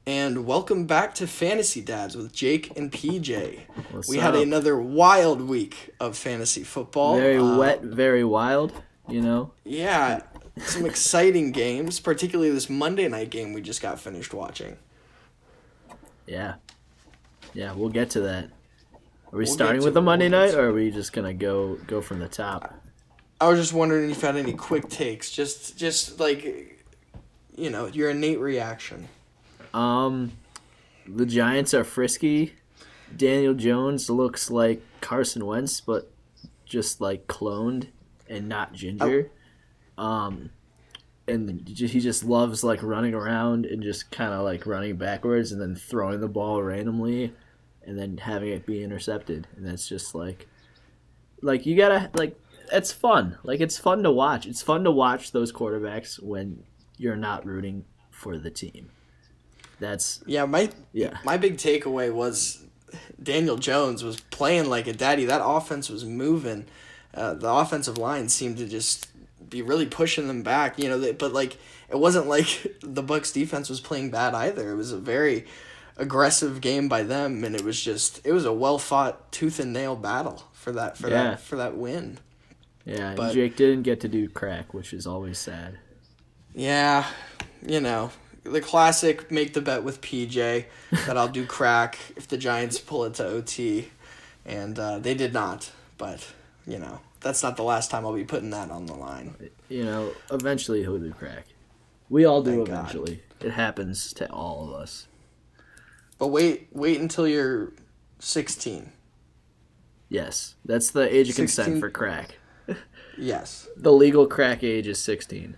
and welcome back to Fantasy Dads with Jake and PJ. What's Had up? another wild week of fantasy football. Very wet, very wild, you know? Yeah, some exciting games, particularly this Monday night game we just got finished watching. Yeah. Yeah, we'll get to that. Are we We'll starting get with to the it, Monday we'll get night, to or are we just going to go from the top? I was just wondering if you had any quick takes, just like, your innate reaction. The Giants are frisky. Daniel Jones looks like Carson Wentz, but just like cloned and not ginger. And he just loves like running around and just kind of like running backwards and then throwing the ball randomly and then having it be intercepted. And that's just like you gotta like, it's fun. Like, it's fun to watch. It's fun to watch those quarterbacks when you're not rooting for the team. My big takeaway was Daniel Jones was playing like a daddy. That offense was moving. The offensive line seemed to just be really pushing them back. But like it wasn't like the Bucs defense was playing bad either. It was a very aggressive game by them, and it was a well fought tooth and nail battle for that win. Yeah, But- Jake didn't get to do crack, which is always sad. Yeah, the classic make the bet with PJ that I'll do crack if the Giants pull it to OT, and they did not. But, that's not the last time I'll be putting that on the line. Eventually he'll do crack. We all do Thank God. eventually. It happens to all of us. But wait until you're 16. Yes, that's the age of 16 consent for crack. Yes. The legal crack age is 16.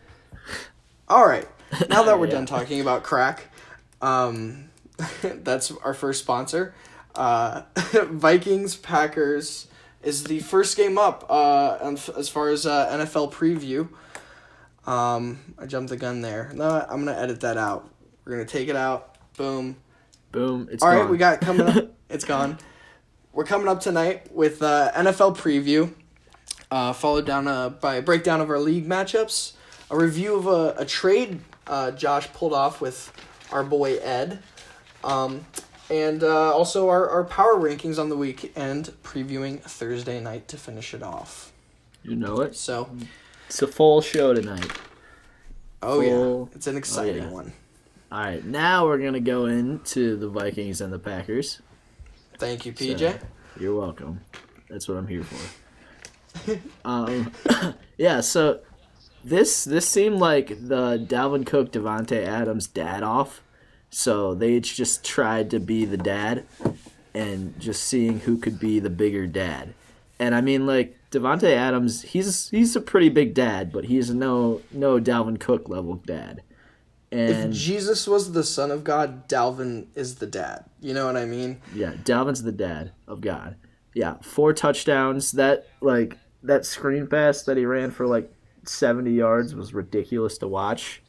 All right. Now that we're Yeah. done talking about crack, that's our first sponsor. Vikings Packers is the first game up as far as NFL preview. I jumped the gun there. No, I'm gonna edit that out. We're gonna take it out. Boom. Boom, it's All gone. right, we got coming up. It's gone. We're coming up tonight with NFL preview, followed down by a breakdown of our league matchups, a review of a trade Josh pulled off with our boy Ed, and also our power rankings on the week and previewing Thursday night to finish it off. You know it. So, It's a full show tonight. yeah, it's an exciting yeah. one. All right, now we're going to go into the Vikings and the Packers. Thank you, So, PJ. you're welcome. That's what I'm here for. Yeah, so this seemed like the Dalvin Cook, Devontae Adams dad off. So they just tried to be the dad and just seeing who could be the bigger dad. And I mean, like, Devontae Adams, he's a pretty big dad, but he's no Dalvin Cook level dad. If And Jesus was the son of God, Dalvin is the dad. You know what I mean? yeah, Dalvin's the dad of God. Yeah, 4 touchdowns. That screen pass that he ran for like 70 yards was ridiculous to watch.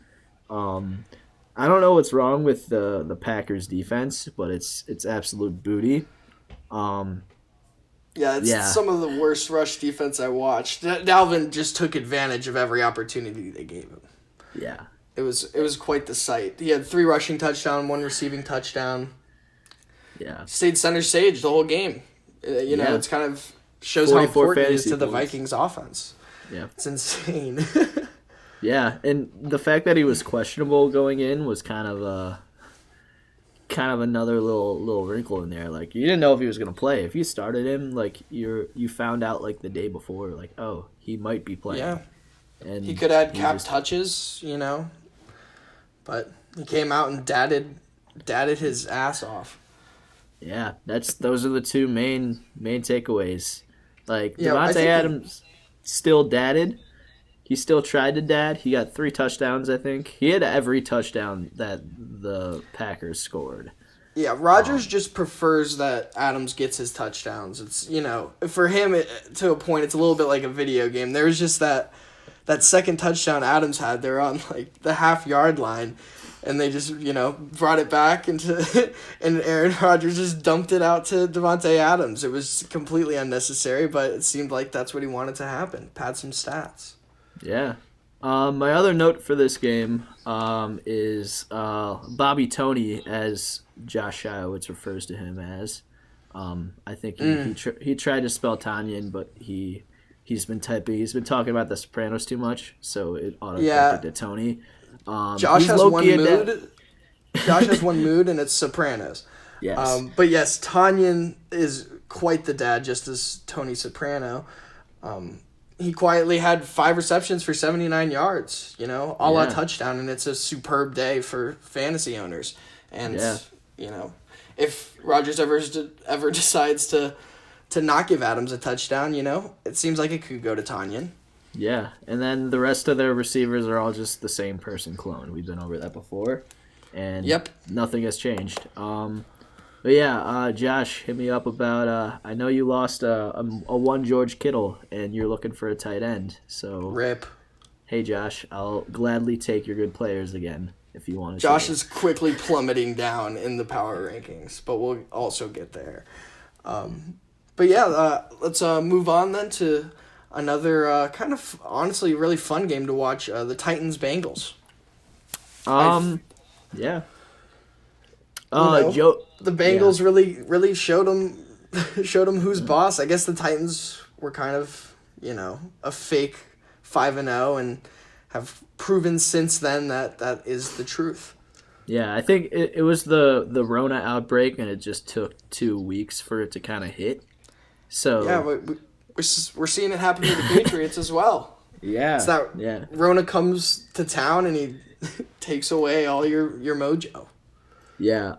I don't know what's wrong with the Packers defense, but it's absolute booty. Yeah, it's Yeah. some of the worst rush defense I watched. Dalvin just took advantage of every opportunity they gave him. Yeah. It was quite the sight. He had 3 rushing touchdowns, 1 receiving touchdown. Yeah. Stayed center stage the whole game. Yeah. It's kind of shows how 44 important it is fantasy to the points. Vikings offense. Yeah. It's insane. Yeah, and the fact that he was questionable going in was kind of another little wrinkle in there. Like, you didn't know if he was going to play. If you started him, like, you found out like the day before, like, oh, he might be playing. Yeah. And He could add he cap just- touches, but he came out and dadded his ass off. Yeah, those are the two main takeaways. Like, Yeah, I Devontae think Adams still dadded. He still tried to dad. He got 3 touchdowns, I think. He had every touchdown that the Packers scored. Yeah, Rodgers just prefers that Adams gets his touchdowns. It's, for him, to a point, it's a little bit like a video game. There was just that second touchdown Adams had. They were on, like, the half-yard line, and they just, brought it back into and Aaron Rodgers just dumped it out to Devontae Adams. It was completely unnecessary, but it seemed like that's what he wanted to happen. Pad some stats. Yeah. My other note for this game is Bobby Tony, as Josh Shiowitz refers to him as. I think he tried to spell Tanyan, but he's been typing. He's been talking about The Sopranos too much, so it autocorrected to Tony. Josh has one mood. Josh has one mood, and it's Sopranos. Yes. But yes, Tanyan is quite the dad, just as Tony Soprano. He quietly had 5 receptions for 79 yards, a la touchdown, and it's a superb day for fantasy owners. And, if Rodgers ever decides to not give Adams a touchdown, it seems like it could go to Tanyan. Yeah, and then the rest of their receivers are all just the same person clone. We've been over that before, and nothing has changed. But yeah, Josh, hit me up about. I know you lost a one George Kittle, and you're looking for a tight end. So rip. Hey Josh, I'll gladly take your good players again if you want to. Josh is quickly plummeting down in the power rankings, but we'll also get there. But yeah, let's move on then to another kind of honestly really fun game to watch. The Titans-Bengals. Yeah. Joe. The Bengals really showed them who's boss. I guess the Titans were kind of a fake 5-0 and have proven since then that is the truth. Yeah, I think it was the Rona outbreak, and it just took 2 weeks for it to kind of hit. So yeah, we're seeing it happen to the Patriots as well. Yeah, it's that Rona comes to town and he takes away all your mojo. Yeah.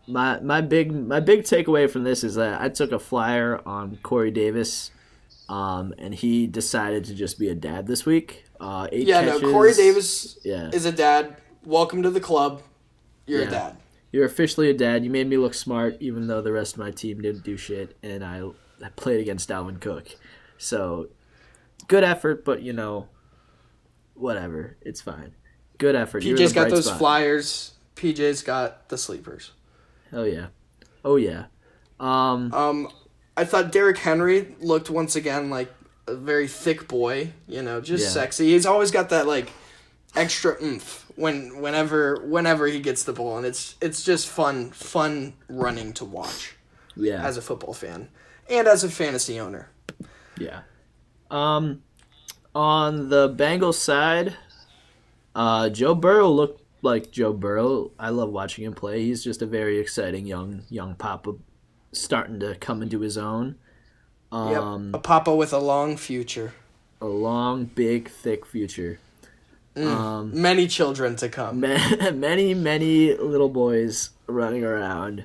My big takeaway from this is that I took a flyer on Corey Davis, and he decided to just be a dad this week. 8 catches. Corey Davis is a dad. Welcome to the club. You're a dad. You're officially a dad. You made me look smart, even though the rest of my team didn't do shit, and I played against Dalvin Cook. So, good effort, but, whatever. It's fine. Good effort. PJ's got those flyers. PJ's got the sleepers. Oh, yeah. Oh, yeah. I thought Derrick Henry looked once again like a very thick boy, sexy. He's always got that, extra oomph whenever he gets the ball, and it's just fun running to watch. Yeah. As a football fan and as a fantasy owner. Yeah. On the Bengals side, Joe Burrow looked like Joe Burrow. I love watching him play. He's just a very exciting young papa, starting to come into his own. A papa with a long future. A long, big, thick future. Many children to come. Many little boys running around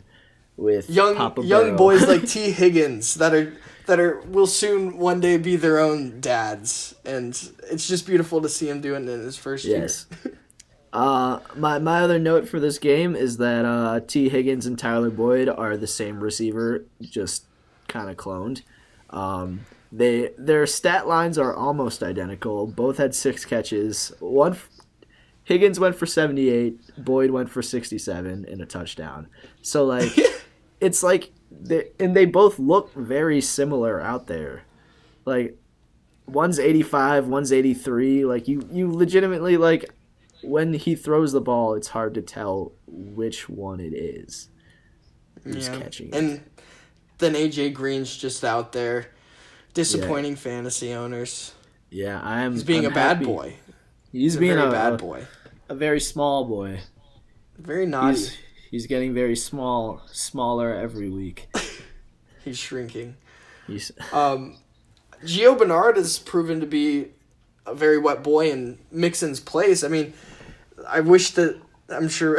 with Papa young boys like T. Higgins that are will soon one day be their own dads, and it's just beautiful to see him doing it in his first year. My other note for this game is that T. Higgins and Tyler Boyd are the same receiver, just kind of cloned. Their stat lines are almost identical. Both had 6 catches. Higgins went for 78, Boyd went for 67 and a touchdown. So it's they both look very similar out there. One's 85, one's 83. You legitimately when he throws the ball, it's hard to tell which one it is who's catching it. And then AJ Green's just out there disappointing fantasy owners. Yeah, He's being a bad boy. He's being a bad boy. A very small boy. Very naughty. He's getting very smaller every week. He's shrinking. Gio Bernard has proven to be a very wet boy in Mixon's place. I mean, I wish that, I'm sure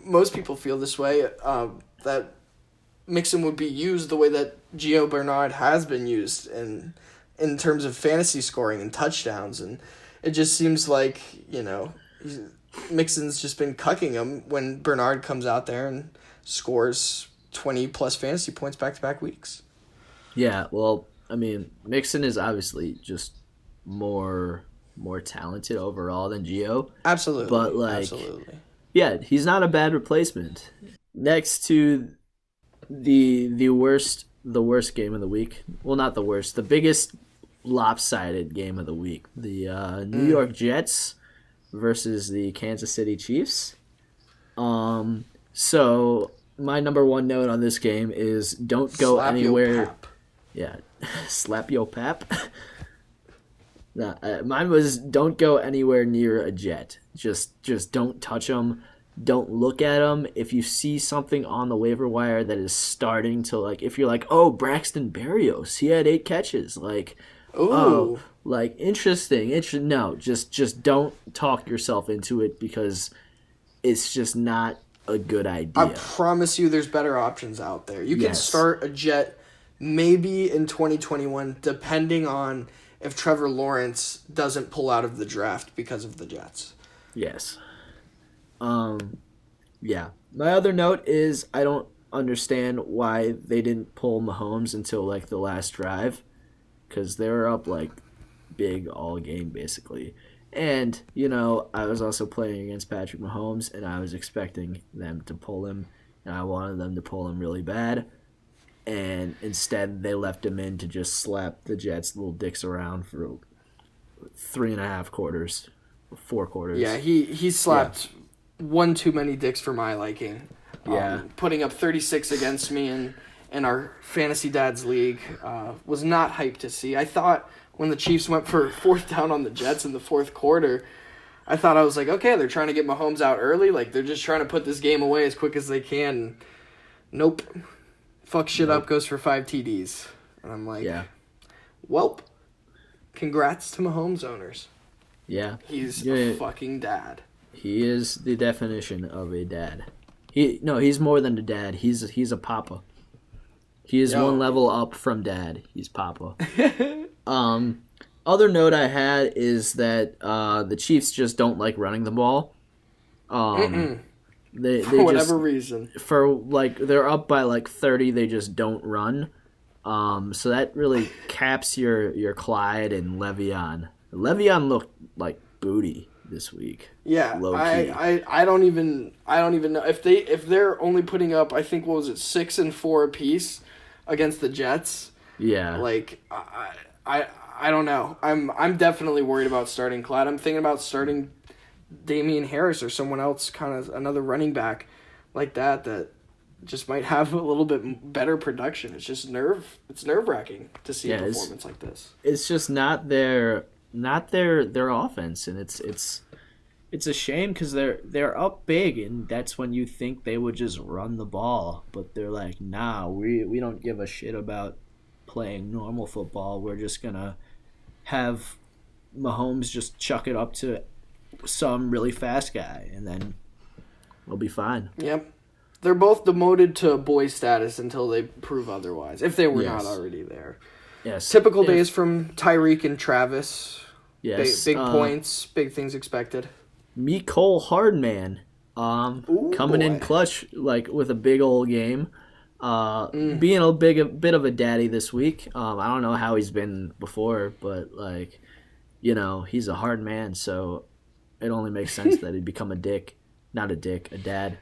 most people feel this way, that Mixon would be used the way that Gio Bernard has been used in terms of fantasy scoring and touchdowns. And it just seems like, Mixon's just been cucking him when Bernard comes out there and scores 20-plus fantasy points back-to-back weeks. Yeah, well, I mean, Mixon is obviously just more talented overall than Gio. Absolutely. But absolutely. Yeah, he's not a bad replacement. Next to the worst game of the week. Well, not the worst. The biggest lopsided game of the week. The New York Jets versus the Kansas City Chiefs. So my number one note on this game is don't go Slap anywhere. Your pap. Yeah, slap your pap. Nah, mine was don't go anywhere near a Jet. Just don't touch them. Don't look at them. If you see something on the waiver wire that is starting to like, if you're like, oh, Braxton Berrios, he had 8 catches, like, Ooh. oh, like interesting. No, just don't talk yourself into it because it's just not a good idea. I promise you, there's better options out there. You can start a Jet maybe in 2021, depending on if Trevor Lawrence doesn't pull out of the draft because of the Jets. Yes. Yeah. My other note is I don't understand why they didn't pull Mahomes until like the last drive, because they were up like big all game basically. And, you know, I was also playing against Patrick Mahomes, and I was expecting them to pull him, and I wanted them to pull him really bad. And instead, they left him in to just slap the Jets' little dicks around for 3.5 quarters, 4 quarters. Yeah, he slapped one too many dicks for my liking. Yeah. Putting up 36 against me in our Fantasy Dads League was not hyped to see. I thought when the Chiefs went for 4th down on the Jets in the 4th quarter, I was like, okay, they're trying to get Mahomes out early. Like, they're just trying to put this game away as quick as they can. Nope. Fuck shit up, goes for 5 TDs. And I'm like, welp, congrats to Mahomes owners. Yeah. He's a fucking dad. He is the definition of a dad. He's more than a dad. He's a papa. He is one level up from dad. He's papa. Other note I had is that the Chiefs just don't like running the ball. They for whatever reason. For like they're up by like 30, they just don't run. So that really caps your Clyde and Le'Veon. Le'Veon looked like booty this week. Yeah, I don't even know if they're only putting up, I think, what was it, 6 and 4 apiece against the Jets. Yeah, like I don't know. I'm definitely worried about starting Clyde. I'm thinking about starting Damian Harris or someone else, kind of another running back like that just might have a little bit better production. It's just nerve-wracking to see a performance like this. It's just not their offense, and it's a shame because they're up big, and that's when you think they would just run the ball, but they're like, nah, we don't give a shit about playing normal football. We're just gonna have Mahomes just chuck it up to some really fast guy, and then we'll be fine. Yep. They're both demoted to boy status until they prove otherwise, if they were not already there. Yes. Typical days from Tyreek and Travis. Yes. Big points, big things expected. Mecole Hardman coming in clutch, like with a big old game. Being a bit of a daddy this week. I don't know how he's been before, but like, you know, he's a hard man, so it only makes sense that he'd become a dad.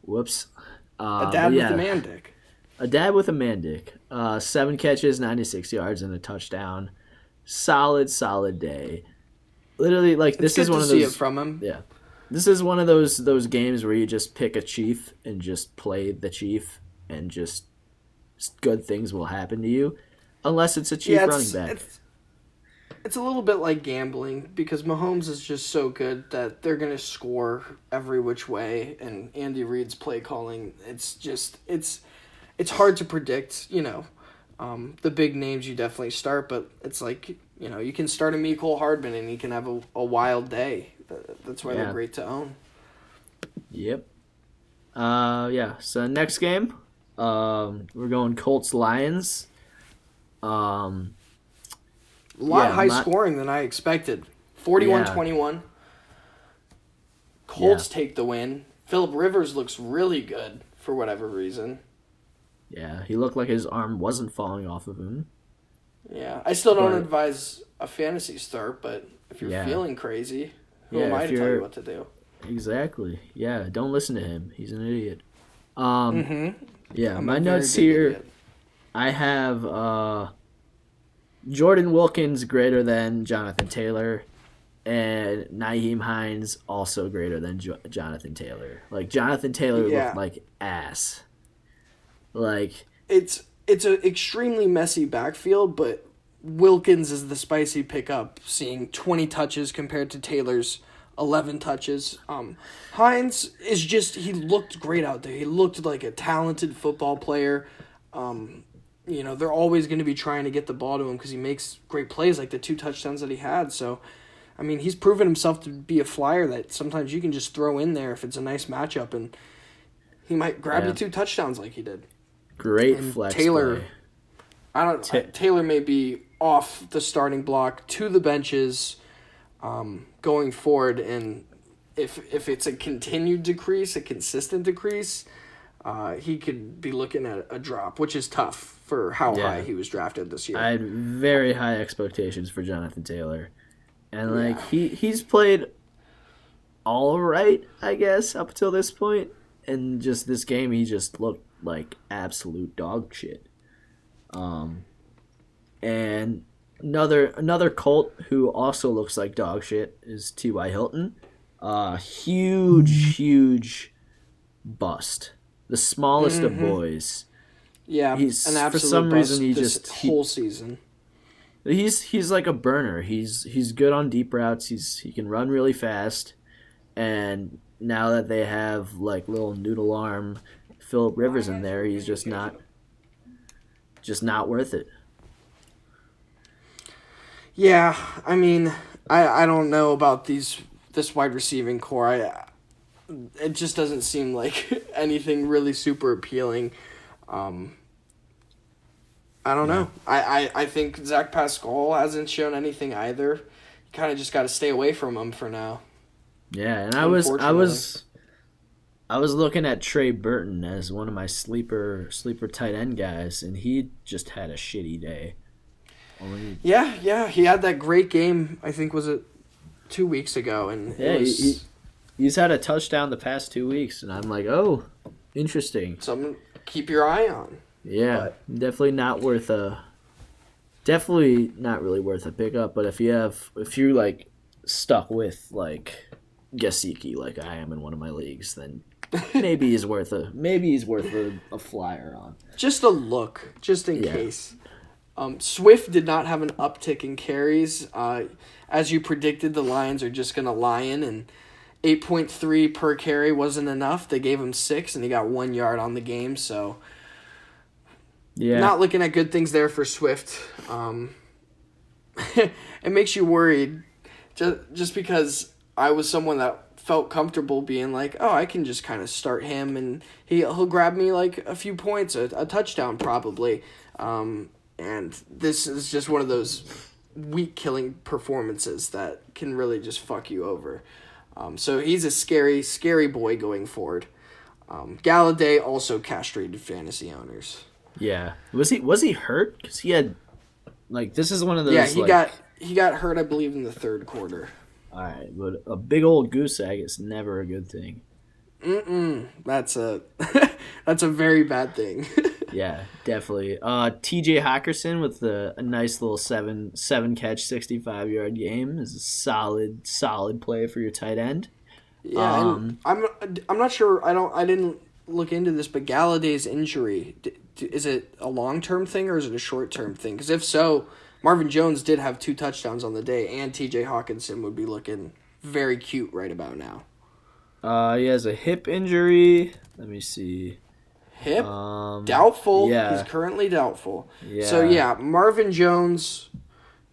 Whoops. A dad with a man dick. A dad with a man dick. 7 catches, 96 yards, and a touchdown. Solid day. Literally, like, this is one of those. See it from him. Yeah, this is one of those games where you just pick a chief and just play the chief, and just good things will happen to you, unless it's a chief running back. It's a little bit like gambling because Mahomes is just so good that they're gonna score every which way, and Andy Reid's play calling. It's hard to predict. You know, the big names you definitely start, but it's like, you know, you can start a Mecole Hardman and he can have a wild day. That's why they're great to own. Yep. So next game, we're going Colts-Lions. A lot high scoring than I expected. 41-21. Colts take the win. Phillip Rivers looks really good for whatever reason. Yeah, he looked like his arm wasn't falling off of him. Yeah, I still don't advise a fantasy start, but if you're feeling crazy, who am I to tell you what to do? Exactly. Yeah, don't listen to him. He's an idiot. Yeah, I'm my notes here, idiot. I have Jordan Wilkins greater than Jonathan Taylor, and Nyheim Hines also greater than Jonathan Taylor. Like Jonathan Taylor looked like ass. Like it's an extremely messy backfield, but Wilkins is the spicy pickup, seeing 20 touches compared to Taylor's 11 touches. Hines is he looked great out there. He looked like a talented football player. They're always going to be trying to get the ball to him because he makes great plays like the 2 touchdowns that he had. So, I mean, he's proven himself to be a flyer that sometimes you can just throw in there if it's a nice matchup, and he might grab you 2 touchdowns like he did. Great flex Taylor, play. Taylor may be off the starting block to the benches going forward, and if it's a continued decrease, a consistent decrease, he could be looking at a drop, which is tough for how high he was drafted this year. I had very high expectations for Jonathan Taylor. And he's played all right, I guess, up until this point. And just this game, he just looked like absolute dog shit. And another Colt who also looks like dog shit is T.Y. Hilton. Huge bust. The smallest of boys. Yeah, he's an absolute for some bust reason this whole season. He's like a burner. He's good on deep routes. He can run really fast. And now that they have like little noodle arm Phillip Rivers in there, he's just not worth it. Yeah, I mean, I don't know about this wide receiving core. It just doesn't seem like anything really super appealing. I don't know. I think Zach Pascal hasn't shown anything either. You kind of just got to stay away from him for now. Yeah, and I was looking at Trey Burton as one of my sleeper tight end guys, and he just had a shitty day. Yeah, he had that great game. I think was it 2 weeks ago, and he's had a touchdown the past 2 weeks, and I'm like, oh, interesting. Something to keep your eye on. Yeah, definitely not really worth a pickup. But if you're like stuck with like Gesicki like I am in one of my leagues, then maybe he's worth a flyer on. Just a look, just in case. Swift did not have an uptick in carries. As you predicted, the Lions are just going to lie in, and 8.3 per carry wasn't enough. They gave him 6, and he got 1 yard on the game, so not looking at good things there for Swift. It makes you worried just because I was someone that felt comfortable being like, oh, I can just kind of start him, and he'll grab me like a few points, a touchdown probably. And this is just one of those weak-killing performances that can really just fuck you over. So he's a scary, scary boy going forward. Galladay also castrated fantasy owners. Yeah, was he hurt? Because he had this is one of those. Yeah, he got hurt, I believe, in the third quarter. All right, but a big old goose egg is never a good thing. That's a very bad thing. Yeah, definitely. T.J. Hockenson with a nice little seven catch, 65-yard game is a solid play for your tight end. Yeah, and I'm not sure. I didn't look into this, but Galladay's injury, is it a long-term thing or is it a short-term thing? Because if so, Marvin Jones did have 2 touchdowns on the day, and T.J. Hockenson would be looking very cute right about now. He has a hip injury. Let me see. Hip? Doubtful. Yeah. He's currently doubtful. Yeah. So, Marvin Jones,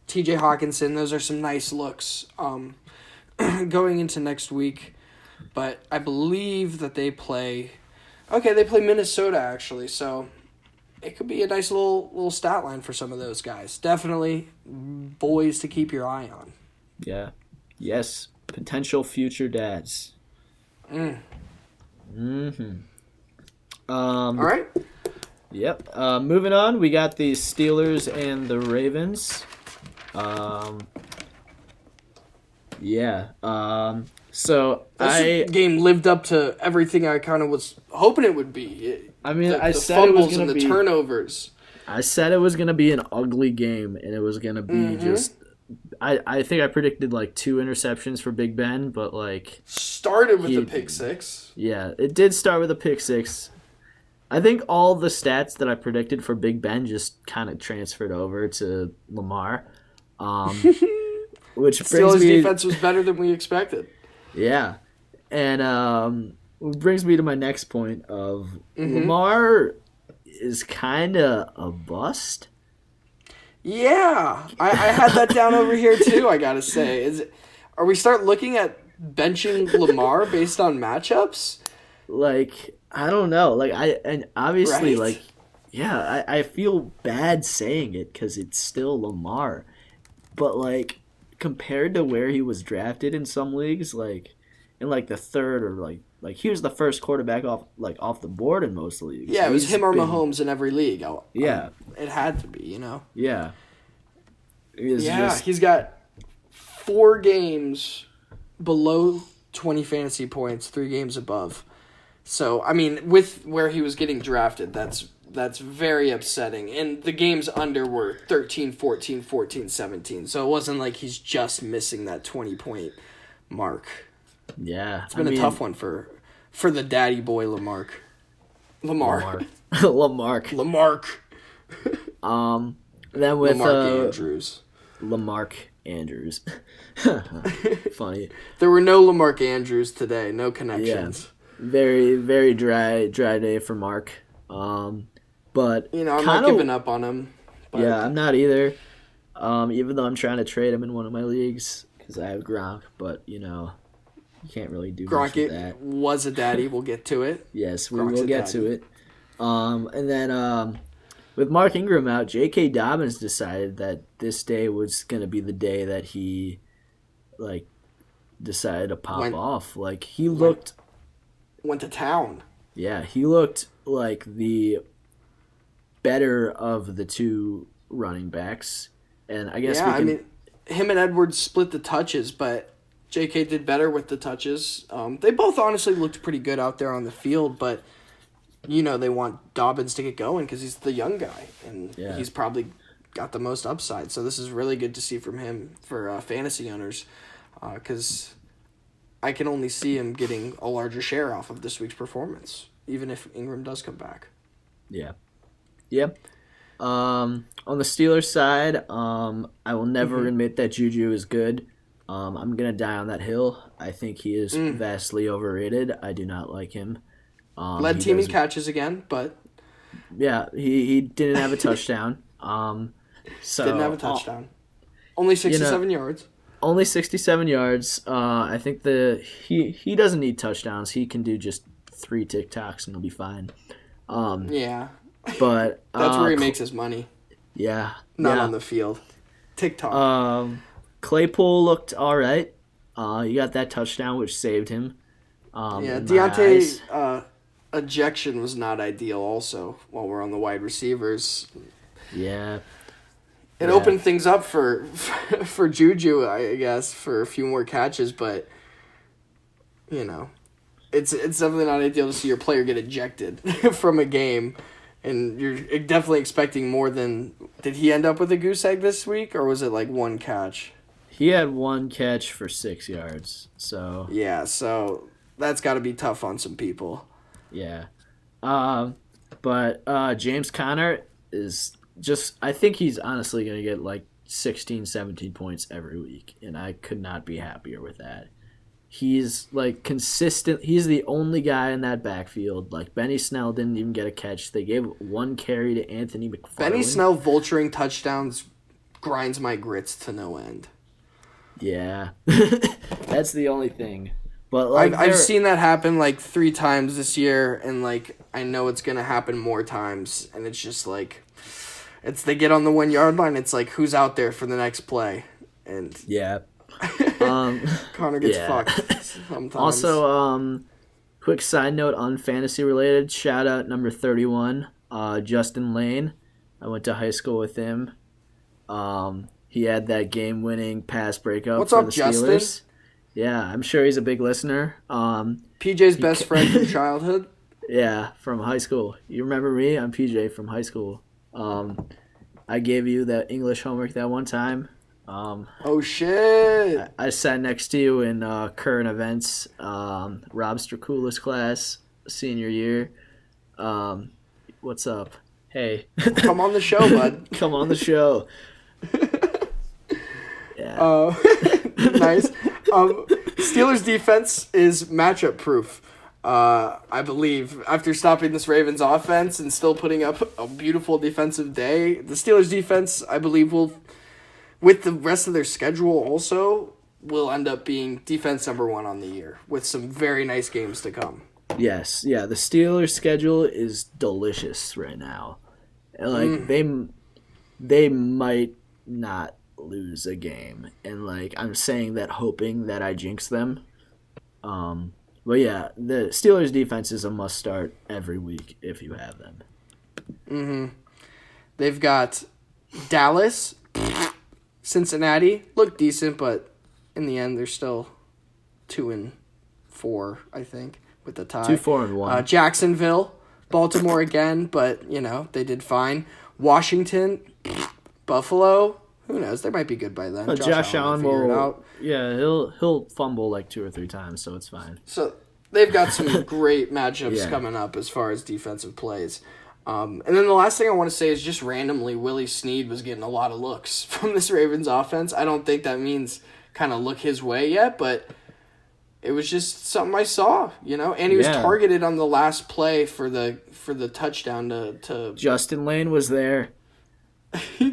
T.J. Hockenson, those are some nice looks going into next week. But I believe that they play Minnesota, actually. So, it could be a nice little stat line for some of those guys. Definitely boys to keep your eye on. Yeah. Yes. Potential future dads. All right. Yep. Moving on, we got the Steelers and the Ravens. So this game lived up to everything I kind of was hoping it would be. I said it was going to be the turnovers. I said it was gonna be an ugly game, and it was gonna be just. I think I predicted like 2 interceptions for Big Ben, but like started with a pick six. Yeah, it did start with a pick six. I think all the stats that I predicted for Big Ben just kind of transferred over to Lamar, which Steelers' defense was better than we expected. Yeah, and brings me to my next point of Lamar is kind of a bust. Yeah, I had that down over here too. I gotta say, are we start looking at benching Lamar based on matchups? Like, I don't know. Like, obviously, right? like, yeah, I feel bad saying it because it's still Lamar, but like compared to where he was drafted in some leagues, like in like the third or like he was the first quarterback off the board in most leagues. Yeah, it was him or Mahomes in every league. Yeah, it had to be, Yeah, he's got 4 games below 20 fantasy points, 3 games above. So I mean, with where he was getting drafted, that's very upsetting. And the games under were 13, 14, 14, 17. So it wasn't like he's just missing that 20-point mark. Yeah, it's been a tough one for the daddy boy Lamar. Lamarck. Then with Lamarck Andrews. Funny. There were no Lamarck Andrews today. No connections. Yeah. Very, very dry day for Mark. But I'm not giving up on him. But... Yeah, I'm not either. Even though I'm trying to trade him in one of my leagues because I have Gronk, but you can't really do much with that. Was a daddy. We'll get to it. Yes, we will get to it. And then with Mark Ingram out, J.K. Dobbins decided that this day was going to be the day that he decided to pop off. Like he went to town. Yeah, he looked like the better of the 2 running backs. And I guess I mean, him and Edwards split the touches, but J.K. did better with the touches. They both honestly looked pretty good out there on the field, but, they want Dobbins to get going because he's the young guy, and he's probably got the most upside. So this is really good to see from him for fantasy owners because I can only see him getting a larger share off of this week's performance, even if Ingram does come back. Yeah. Yep. On the Steelers side, I will never admit that Juju is good. I'm going to die on that hill. I think he is vastly overrated. I do not like him. Led team in catches again, but... Yeah, he didn't have a touchdown. Didn't have a touchdown. Only 67 yards. Only 67 yards. I think he doesn't need touchdowns. He can do just 3 TikToks and he'll be fine. Yeah. But that's where he makes his money. Yeah. Not on the field. TikTok. Claypool looked all right. He got that touchdown, which saved him. Deontay's ejection was not ideal also while we're on the wide receivers. Yeah. It opened things up for Juju, I guess, for a few more catches, but, it's definitely not ideal to see your player get ejected from a game. And you're definitely expecting more than... Did he end up with a goose egg this week, or was it like 1 catch? He had 1 catch for 6 yards, so... Yeah, so that's got to be tough on some people. Yeah. But James Conner is just... I think he's honestly going to get like 16, 17 points every week, and I could not be happier with that. He's like consistent. He's the only guy in that backfield. Like Benny Snell didn't even get a catch. They gave 1 carry to Anthony McFarland. Benny Snell vulturing touchdowns grinds my grits to no end. Yeah, that's the only thing. But like I've seen that happen like 3 times this year, and like I know it's gonna happen more times. And it's just like they get on the 1-yard line. It's like who's out there for the next play, and yeah. Connor gets fucked sometimes. Also, quick side note on fantasy related, shout out number 31, Justin Lane. I went to high school with him. He had that game-winning pass breakup for the Steelers. Justin? Yeah, I'm sure he's a big listener. PJ's best friend from childhood. Yeah, from high school. You remember me? I'm PJ from high school. I gave you that English homework that one time. Oh shit! I sat next to you in current events, Rob Stracula's class, senior year. What's up? Hey. Come on the show, bud. Come on the show. Yeah. Nice. Steelers defense is matchup proof. I believe after stopping this Ravens offense and still putting up a beautiful defensive day, the Steelers defense, I believe, will, with the rest of their schedule also, will end up being defense number 1 on the year with some very nice games to come. Yes, yeah, the Steelers' schedule is delicious right now. Like they might not lose a game, and like I'm saying that hoping that I jinx them. But yeah, the Steelers' defense is a must start every week if you have them. Mm-hmm. They've got Dallas, Cincinnati, look decent, but in the end they're still 2-4, I think, with the tie. 2-4-1. Jacksonville, Baltimore again, but they did fine. Washington, Buffalo, who knows? They might be good by then. Josh Allen will figure it out. Yeah, he'll fumble like 2 or 3 times, so it's fine. So they've got some great matchups coming up as far as defensive plays. And then the last thing I want to say is just randomly, Willie Snead was getting a lot of looks from this Ravens offense. I don't think that means kind of look his way yet, but it was just something I saw, and he was targeted on the last play for the touchdown to Justin Lane was there.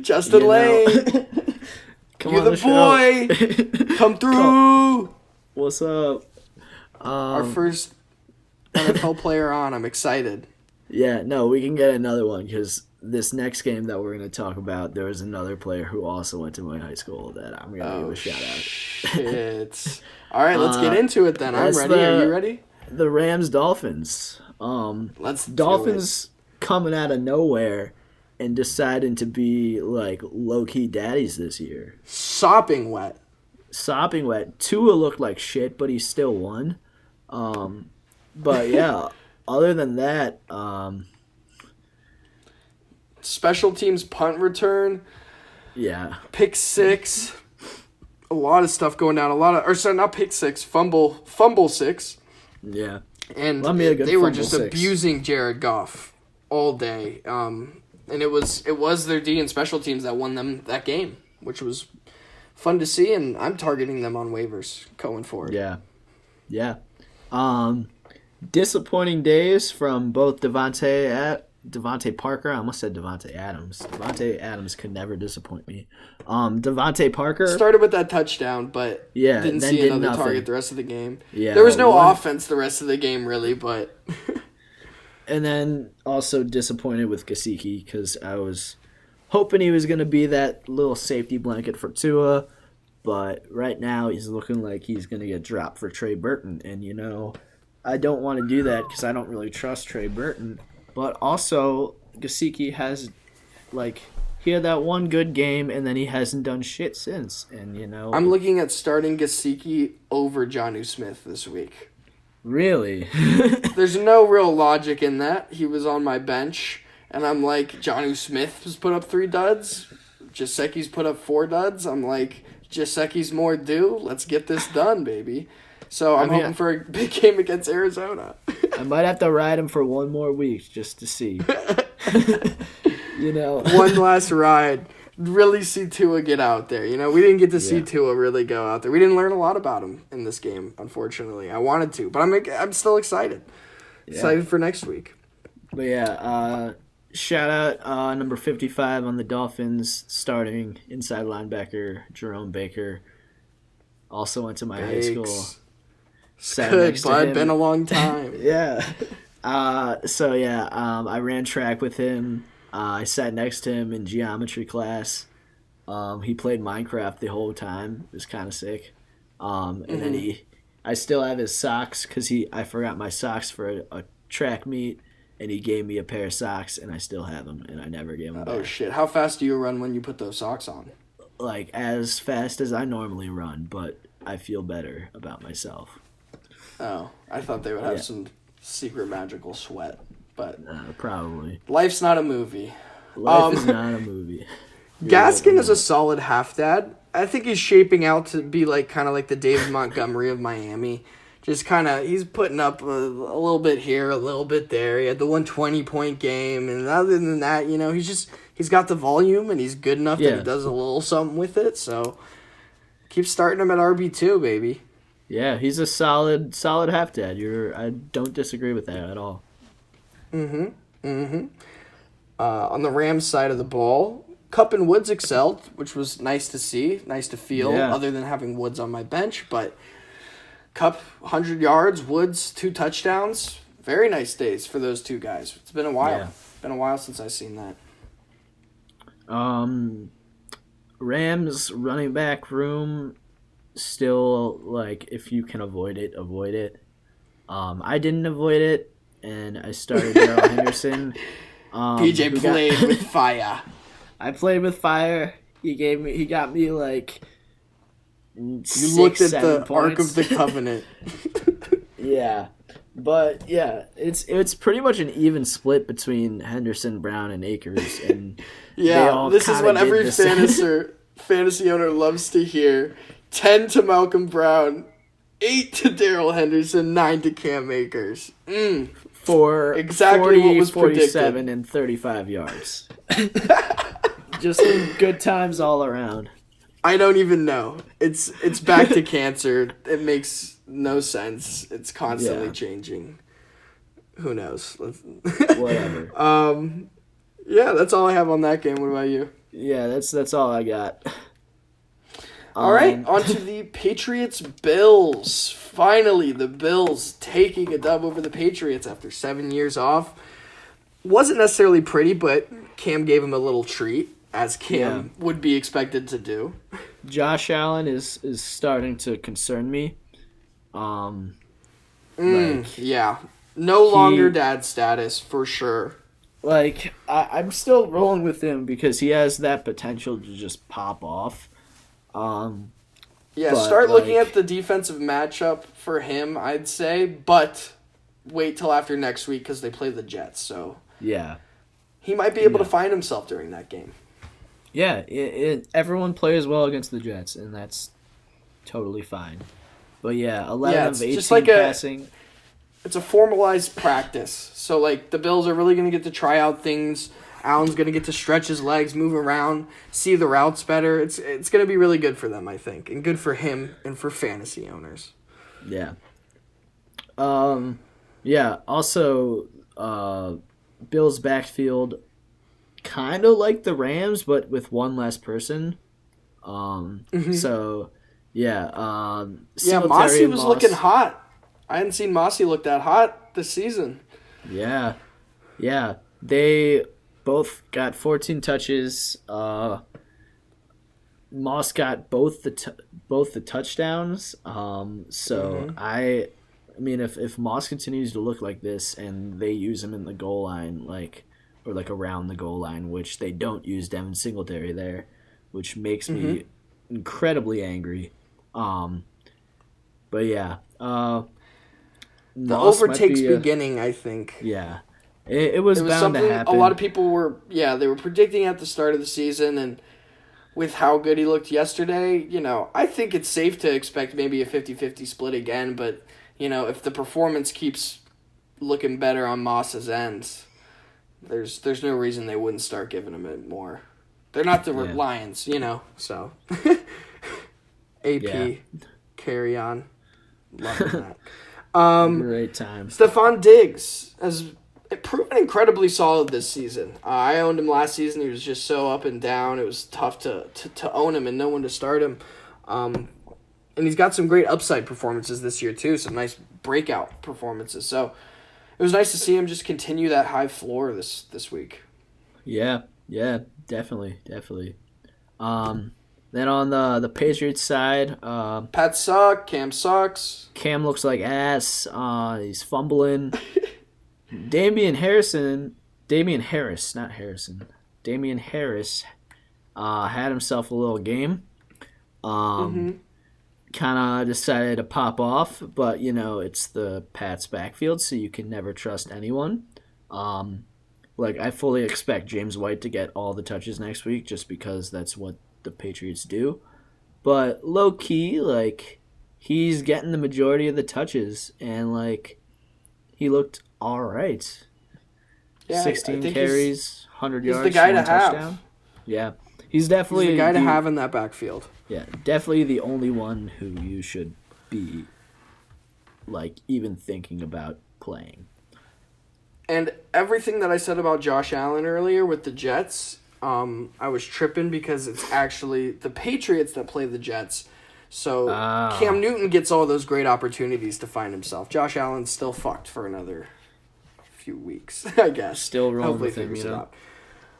Justin Lane. Come You're on the boy. Come through. What's up? Our first NFL player on. I'm excited. Yeah, no, we can get another one because this next game that we're going to talk about, there was another player who also went to my high school that I'm going to give a shout out. Shit. All right, let's get into it then. I'm ready. Are you ready? The Rams-Dolphins. Dolphins coming out of nowhere and deciding to be like low-key daddies this year. Sopping wet. Tua looked like shit, but he still won. But yeah, other than that, special teams punt return. Yeah. Pick 6. A lot of stuff going down. Not pick 6, fumble 6. Yeah. And they were just abusing Jared Goff all day. And it was their D and special teams that won them that game, which was fun to see, and I'm targeting them on waivers going forward. Yeah. Disappointing days from both Devontae Parker. I almost said Devontae Adams. Devontae Adams could never disappoint me. Devontae Parker started with that touchdown, but didn't see another target the rest of the game. Yeah, there was no offense the rest of the game, really, but... And then also disappointed with Gesicki because I was hoping he was going to be that little safety blanket for Tua, but right now he's looking like he's going to get dropped for Trey Burton. And, I don't want to do that because I don't really trust Trey Burton. But also, Gesicki has, he had that one good game, and then he hasn't done shit since. And, I'm looking at starting Gesicki over Jonnu Smith this week. Really? There's no real logic in that. He was on my bench, and I'm like, Jonnu Smith has put up 3 duds. Gesicki's put up 4 duds. I'm like, Gesicki's more due. Let's get this done, baby. So I'm hoping for a big game against Arizona. I might have to ride him for one more week just to see. One last ride. Really see Tua get out there. We didn't get to see Tua really go out there. We didn't learn a lot about him in this game, unfortunately. I wanted to, but I'm still excited. Excited for next week. But yeah, shout out number 55 on the Dolphins, starting inside linebacker Jerome Baker. Also went to my high school. Good, bud. Been a long time. Yeah. I ran track with him. I sat next to him in geometry class. He played Minecraft the whole time. It was kind of sick. And then I still have his socks because I forgot my socks for a track meet, and he gave me a pair of socks, and I still have them, and I never gave them back. Oh, shit. How fast do you run when you put those socks on? Like, as fast as I normally run, but I feel better about myself. Oh, I thought they would have some secret magical sweat. But probably. Life's not a movie. Life is not a movie. Gaskin is a solid half dad. I think he's shaping out to be kind of like the David Montgomery of Miami. Just he's putting up a little bit here, a little bit there. He had the 120-point game, and other than that, he's got the volume and he's good enough that he does a little something with it. So keep starting him at RB2, baby. Yeah, he's a solid half dad. I don't disagree with that at all. On the Rams side of the ball, Kupp and Woods excelled, which was nice to see, nice to feel, other than having Woods on my bench. But Kupp, 100 yards, Woods, 2 touchdowns. Very nice days for those two guys. It's been a while. Yeah. It's been a while since I've seen that. Rams running back room, still, if you can avoid it, avoid it. I didn't avoid it, and I started Darrell Henderson. PJ played with fire. I played with fire. He got me You looked at the points. Ark of the Covenant. Yeah. But yeah, it's pretty much an even split between Henderson, Brown, and Akers, and this is what every fantasy owner loves to hear. 10 to Malcolm Brown, 8 to Darrell Henderson, 9 to Cam Akers. For exactly 40, what was 47, predicted. and 35 yards. Just good times all around. I don't even know. It's back to cancer. It makes no sense. It's constantly changing. Who knows? Whatever. Yeah, that's all I have on that game. What about you? Yeah, that's all I got. All right, on to the Patriots-Bills. Finally, the Bills taking a dub over the Patriots after 7 years off. Wasn't necessarily pretty, but Cam gave him a little treat, as Cam would be expected to do. Josh Allen is starting to concern me. No longer dad status, for sure. I'm still rolling with him because he has that potential to just pop off. Start looking at the defensive matchup for him, I'd say, but wait till after next week because they play the Jets, so he might be able to find himself during that game. Yeah, everyone plays well against the Jets, and that's totally fine. But 11 of 18 passing. It's a formalized practice, so the Bills are really going to get to try out things. Allen's going to get to stretch his legs, move around, see the routes better. It's going to be really good for them, I think, and good for him and for fantasy owners. Yeah. Also, Bills' backfield, kind of like the Rams, but with one less person. So, Mossy was looking hot. I hadn't seen Mossy look that hot this season. Yeah. They both got 14 touches. Moss got both the touchdowns. I mean, if Moss continues to look like this and they use him in the goal line, or around the goal line, which they don't use Devin Singletary there, which makes me incredibly angry. The overtake's beginning, I think. Yeah. It was bound to happen. A lot of people were predicting at the start of the season, and with how good he looked yesterday, I think it's safe to expect maybe a 50-50 split again, but, if the performance keeps looking better on Moss's ends, there's no reason they wouldn't start giving him it more. They're not the Lions, so. AP, carry on. Loving that. Great time. Stephon Diggs has proven incredibly solid this season. I owned him last season. He was just so up and down. It was tough to own him and no one to start him. And he's got some great upside performances this year too. Some nice breakout performances. So it was nice to see him just continue that high floor this week. Yeah, definitely. Then on the Patriots side, Pat suck. Cam sucks. Cam looks like ass. He's fumbling. Damian Harris, not Harrison. Damian Harris had himself a little game. Kind of decided to pop off, but it's the Pats backfield, so you can never trust anyone. Like, I fully expect James White to get all the touches next week just because that's what the Patriots do. But low key, like, he's getting the majority of the touches, and, like, he looked all right. Yeah, 16 carries, 100 yards, the guy one to touchdown. have. Yeah. He's definitely the guy to have in that backfield. Yeah, definitely the only one who you should be, like, even thinking about playing. And everything that I said about Josh Allen earlier with the Jets, I was tripping because it's actually the Patriots that play the Jets. So Cam Newton gets all those great opportunities to find himself. Josh Allen's still fucked for another few weeks, I guess. Still rolling with him, But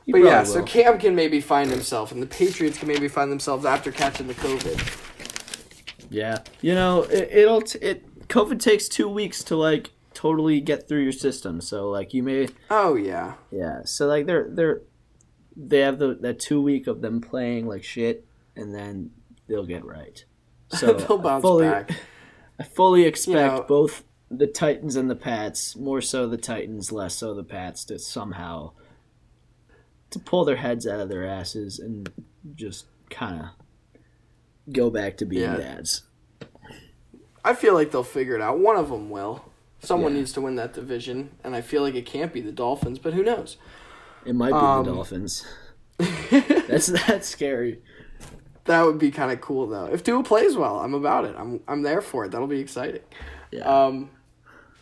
yeah, so Cam can maybe find himself, and the Patriots can maybe find themselves after catching the COVID. Yeah, COVID takes 2 weeks to like totally get through your system. So like you may. Oh yeah. Yeah, so like they have that 2 week of them playing like shit, and then they'll get right. So they'll bounce back. I fully expect both the Titans and the Pats, more so the Titans, less so the Pats, to somehow to pull their heads out of their asses and just kind of go back to being dads. I feel like they'll figure it out. One of them will. Someone needs to win that division, and I feel like it can't be the Dolphins, but who knows? It might be the Dolphins. That's scary. That would be kind of cool, though. If Tua plays well, I'm about it. I'm there for it. That'll be exciting. Yeah. All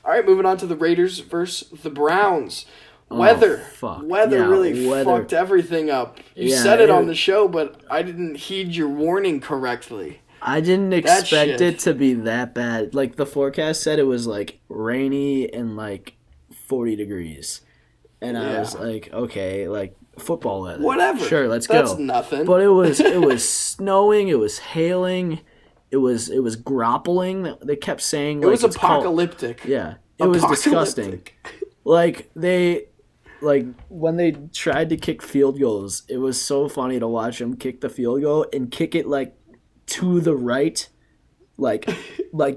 right, moving on to the Raiders versus the Browns. Weather really fucked everything up. You said it on the show, but I didn't heed your warning correctly. I didn't expect it to be that bad. Like, the forecast said it was, like, rainy and, like, 40 degrees. And I was like, okay, like, football weather. Whatever. Sure, let's go. That's nothing. But it was snowing, it was hailing, it was grappling. They kept saying, like, it was apocalyptic. It was disgusting. Like, when they tried to kick field goals, it was so funny to watch them kick the field goal and kick it, like, to the right, like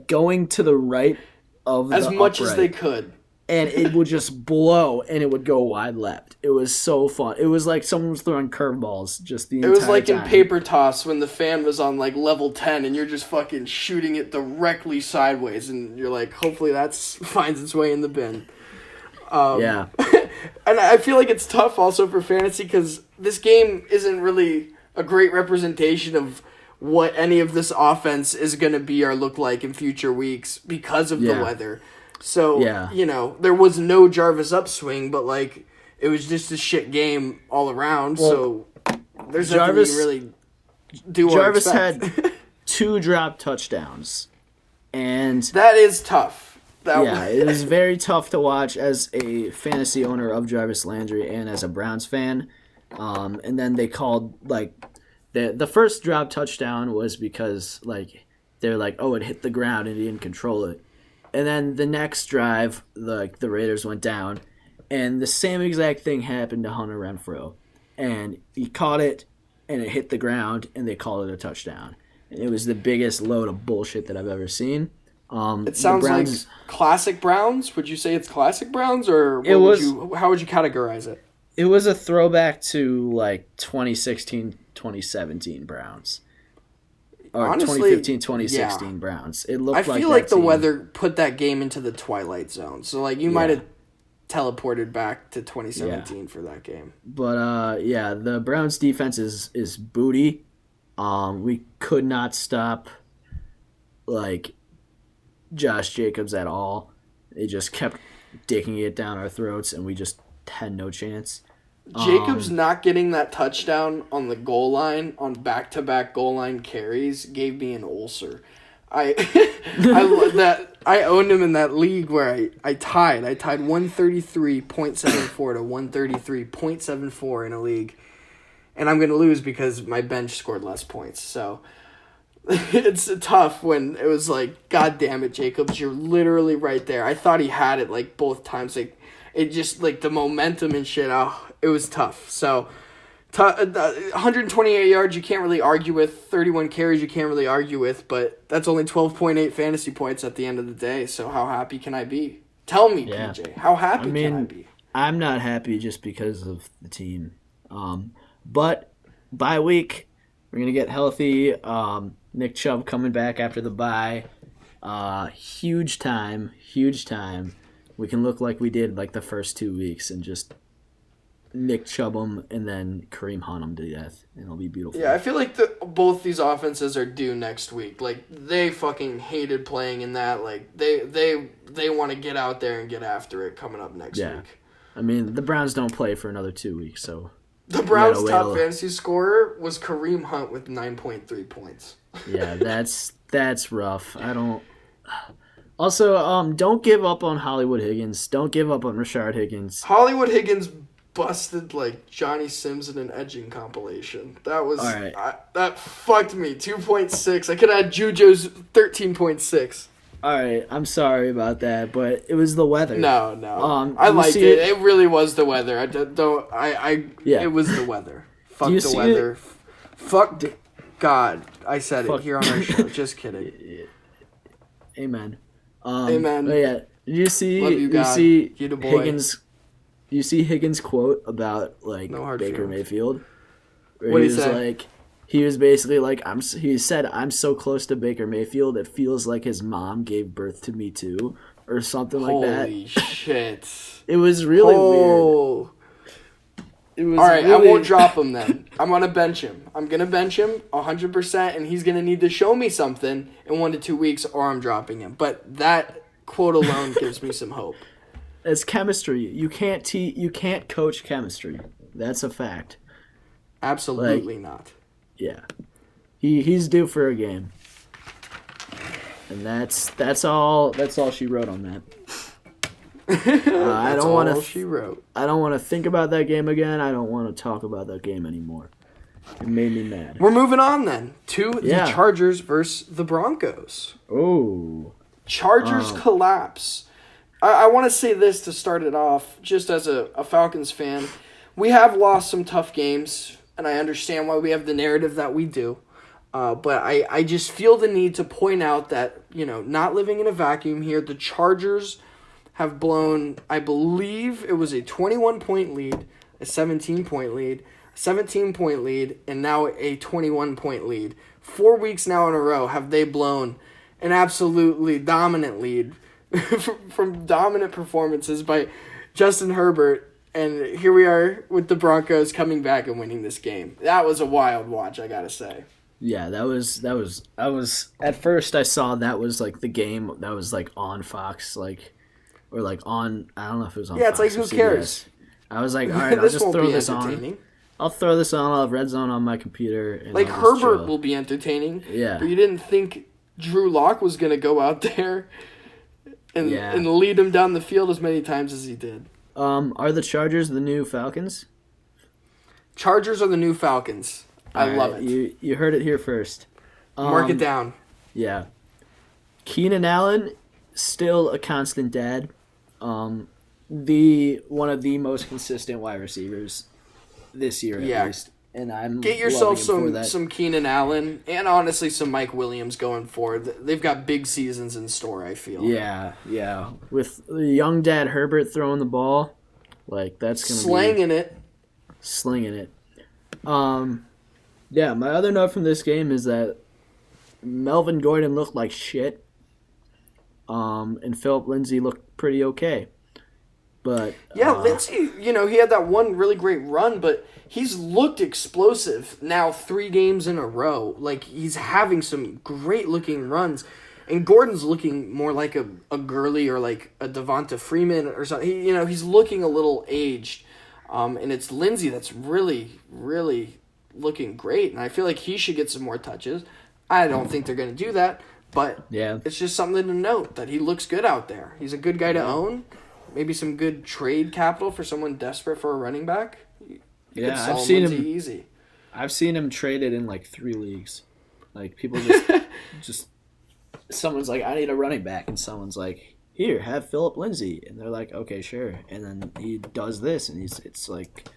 going to the right of as the much upright. As they could, and it would just blow and it would go wide left. It was so fun. It was like someone was throwing curveballs just the entire time. It was like in paper toss when the fan was on like level 10 and you're just fucking shooting it directly sideways and you're like, hopefully that finds its way in the bin. Yeah. And I feel like it's tough also for fantasy because this game isn't really a great representation of what any of this offense is going to be or look like in future weeks because of the weather. So, there was no Jarvis upswing, but, like, it was just a shit game all around. Well, so, there's nothing you can really do or Jarvis expect. had 2 drop touchdowns. And that is tough. It was very tough to watch as a fantasy owner of Jarvis Landry and as a Browns fan. And then they called, like, the first drop touchdown was because, like, they're like, oh, it hit the ground and he didn't control it. And then the next drive, the Raiders went down, and the same exact thing happened to Hunter Renfrow. And he caught it, and it hit the ground, and they called it a touchdown. And it was the biggest load of bullshit that I've ever seen. It sounds like classic Browns. Would you say it's classic Browns, or how would you categorize it? It was a throwback to, like, 2016, 2017 Browns. Or honestly, 2015-2016 Browns. It looked like I feel like the weather put that game into the twilight zone. So, like, you might have teleported back to 2017 for that game. But, the Browns defense is booty. We could not stop, like, Josh Jacobs at all. They just kept dicking it down our throats, and we just had no chance. Jacobs not getting that touchdown on the goal line on back-to-back goal line carries gave me an ulcer. I owned him in that league where I tied 133.74 to 133.74 in a league, and I'm gonna lose because my bench scored less points. So it's tough when it was like, God damn it, Jacobs, you're literally right there. I thought he had it like both times, like. It just, like, the momentum and shit, it was tough. So, 128 yards you can't really argue with. 31 carries you can't really argue with. But that's only 12.8 fantasy points at the end of the day. So, how happy can I be? Tell me, PJ. How happy can I be? I'm not happy just because of the team. But bye week, we're gonna get healthy. Nick Chubb coming back after the bye. Huge time. We can look like we did like the first 2 weeks and just Nick Chubb him and then Kareem Hunt him to death, and it'll be beautiful. Yeah, I feel like both these offenses are due next week. Like, they fucking hated playing in that. Like, they want to get out there and get after it coming up next week. I mean, the Browns don't play for another 2 weeks, so... The Browns' top fantasy scorer was Kareem Hunt with 9.3 points. Yeah, that's rough. I don't... Also, don't give up on Hollywood Higgins. Don't give up on Rashard Higgins. Hollywood Higgins busted like Johnny Sims in an edging compilation. That was right. That fucked me. 2.6. I could have had Juju's 13.6. All right, I'm sorry about that, but it was the weather. No. I liked it. It really was the weather. It was the weather. Fuck the weather. Fuck God. I said it here on our show. Just kidding. Amen. Amen. But yeah, did you see? Love you, God. You the boy. Higgins. You see Higgins' quote about like Baker Mayfield. What did he say? Like, he was basically like, he said, "I'm so close to Baker Mayfield, it feels like his mom gave birth to me too," or something like that. Holy shit! It was really weird. It was all right, really... I won't drop him then. I'm gonna bench him. I'm gonna bench him 100%, and he's gonna need to show me something in 1 to 2 weeks, or I'm dropping him. But that quote alone gives me some hope. It's chemistry. You can't coach chemistry. That's a fact. Absolutely not. Yeah. He's due for a game. And that's all she wrote on that. I don't want to. She wrote. I don't want to think about that game again. I don't want to talk about that game anymore. It made me mad. We're moving on then to the Chargers versus the Broncos. Oh. Chargers collapse. I want to say this to start it off, just as a Falcons fan. We have lost some tough games, and I understand why we have the narrative that we do. But I just feel the need to point out that, not living in a vacuum here, the Chargers have blown, I believe it was a 21-point lead, a 17-point lead, a 17-point lead, and now a 21-point lead. 4 weeks now in a row have they blown an absolutely dominant lead from dominant performances by Justin Herbert, and here we are with the Broncos coming back and winning this game. That was a wild watch, I gotta say. Yeah, that was I was at first I saw that was like the game that was like on Fox, like, or like on, I don't know if it was on Fox. Yeah, it's like, who cares? I was like, all right, I'll just throw this on. I'll throw this on. I'll have Red Zone on my computer. And like, Herbert will be entertaining. Yeah. But you didn't think Drew Lock was going to go out there and lead him down the field as many times as he did. Are the Chargers the new Falcons? Chargers are the new Falcons. I love it. You heard it here first. Mark it down. Yeah. Keenan Allen, still a constant dad. One of the most consistent wide receivers this year at least. And I'm get yourself some Keenan Allen and honestly some Mike Williams going forward. They've got big seasons in store, I feel. Yeah. With young dad Herbert throwing the ball, like, that's gonna slinging it. Yeah, my other note from this game is that Melvin Gordon looked like shit. And Philip Lindsay looked pretty okay. But Lindsay, he had that one really great run, but he's looked explosive now 3 games in a row. Like, he's having some great-looking runs. And Gordon's looking more like a Gurley or like a Devonta Freeman or something. He's looking a little aged. And it's Lindsay that's really, really looking great. And I feel like he should get some more touches. I don't think they're going to do that. But it's just something to note that he looks good out there. He's a good guy to own. Maybe some good trade capital for someone desperate for a running back. I've seen him easy. I've seen him traded in like 3 leagues. Like, people just someone's like, I need a running back, and someone's like, here, have Philip Lindsay, and they're like, okay, sure. And then he does this, and it's like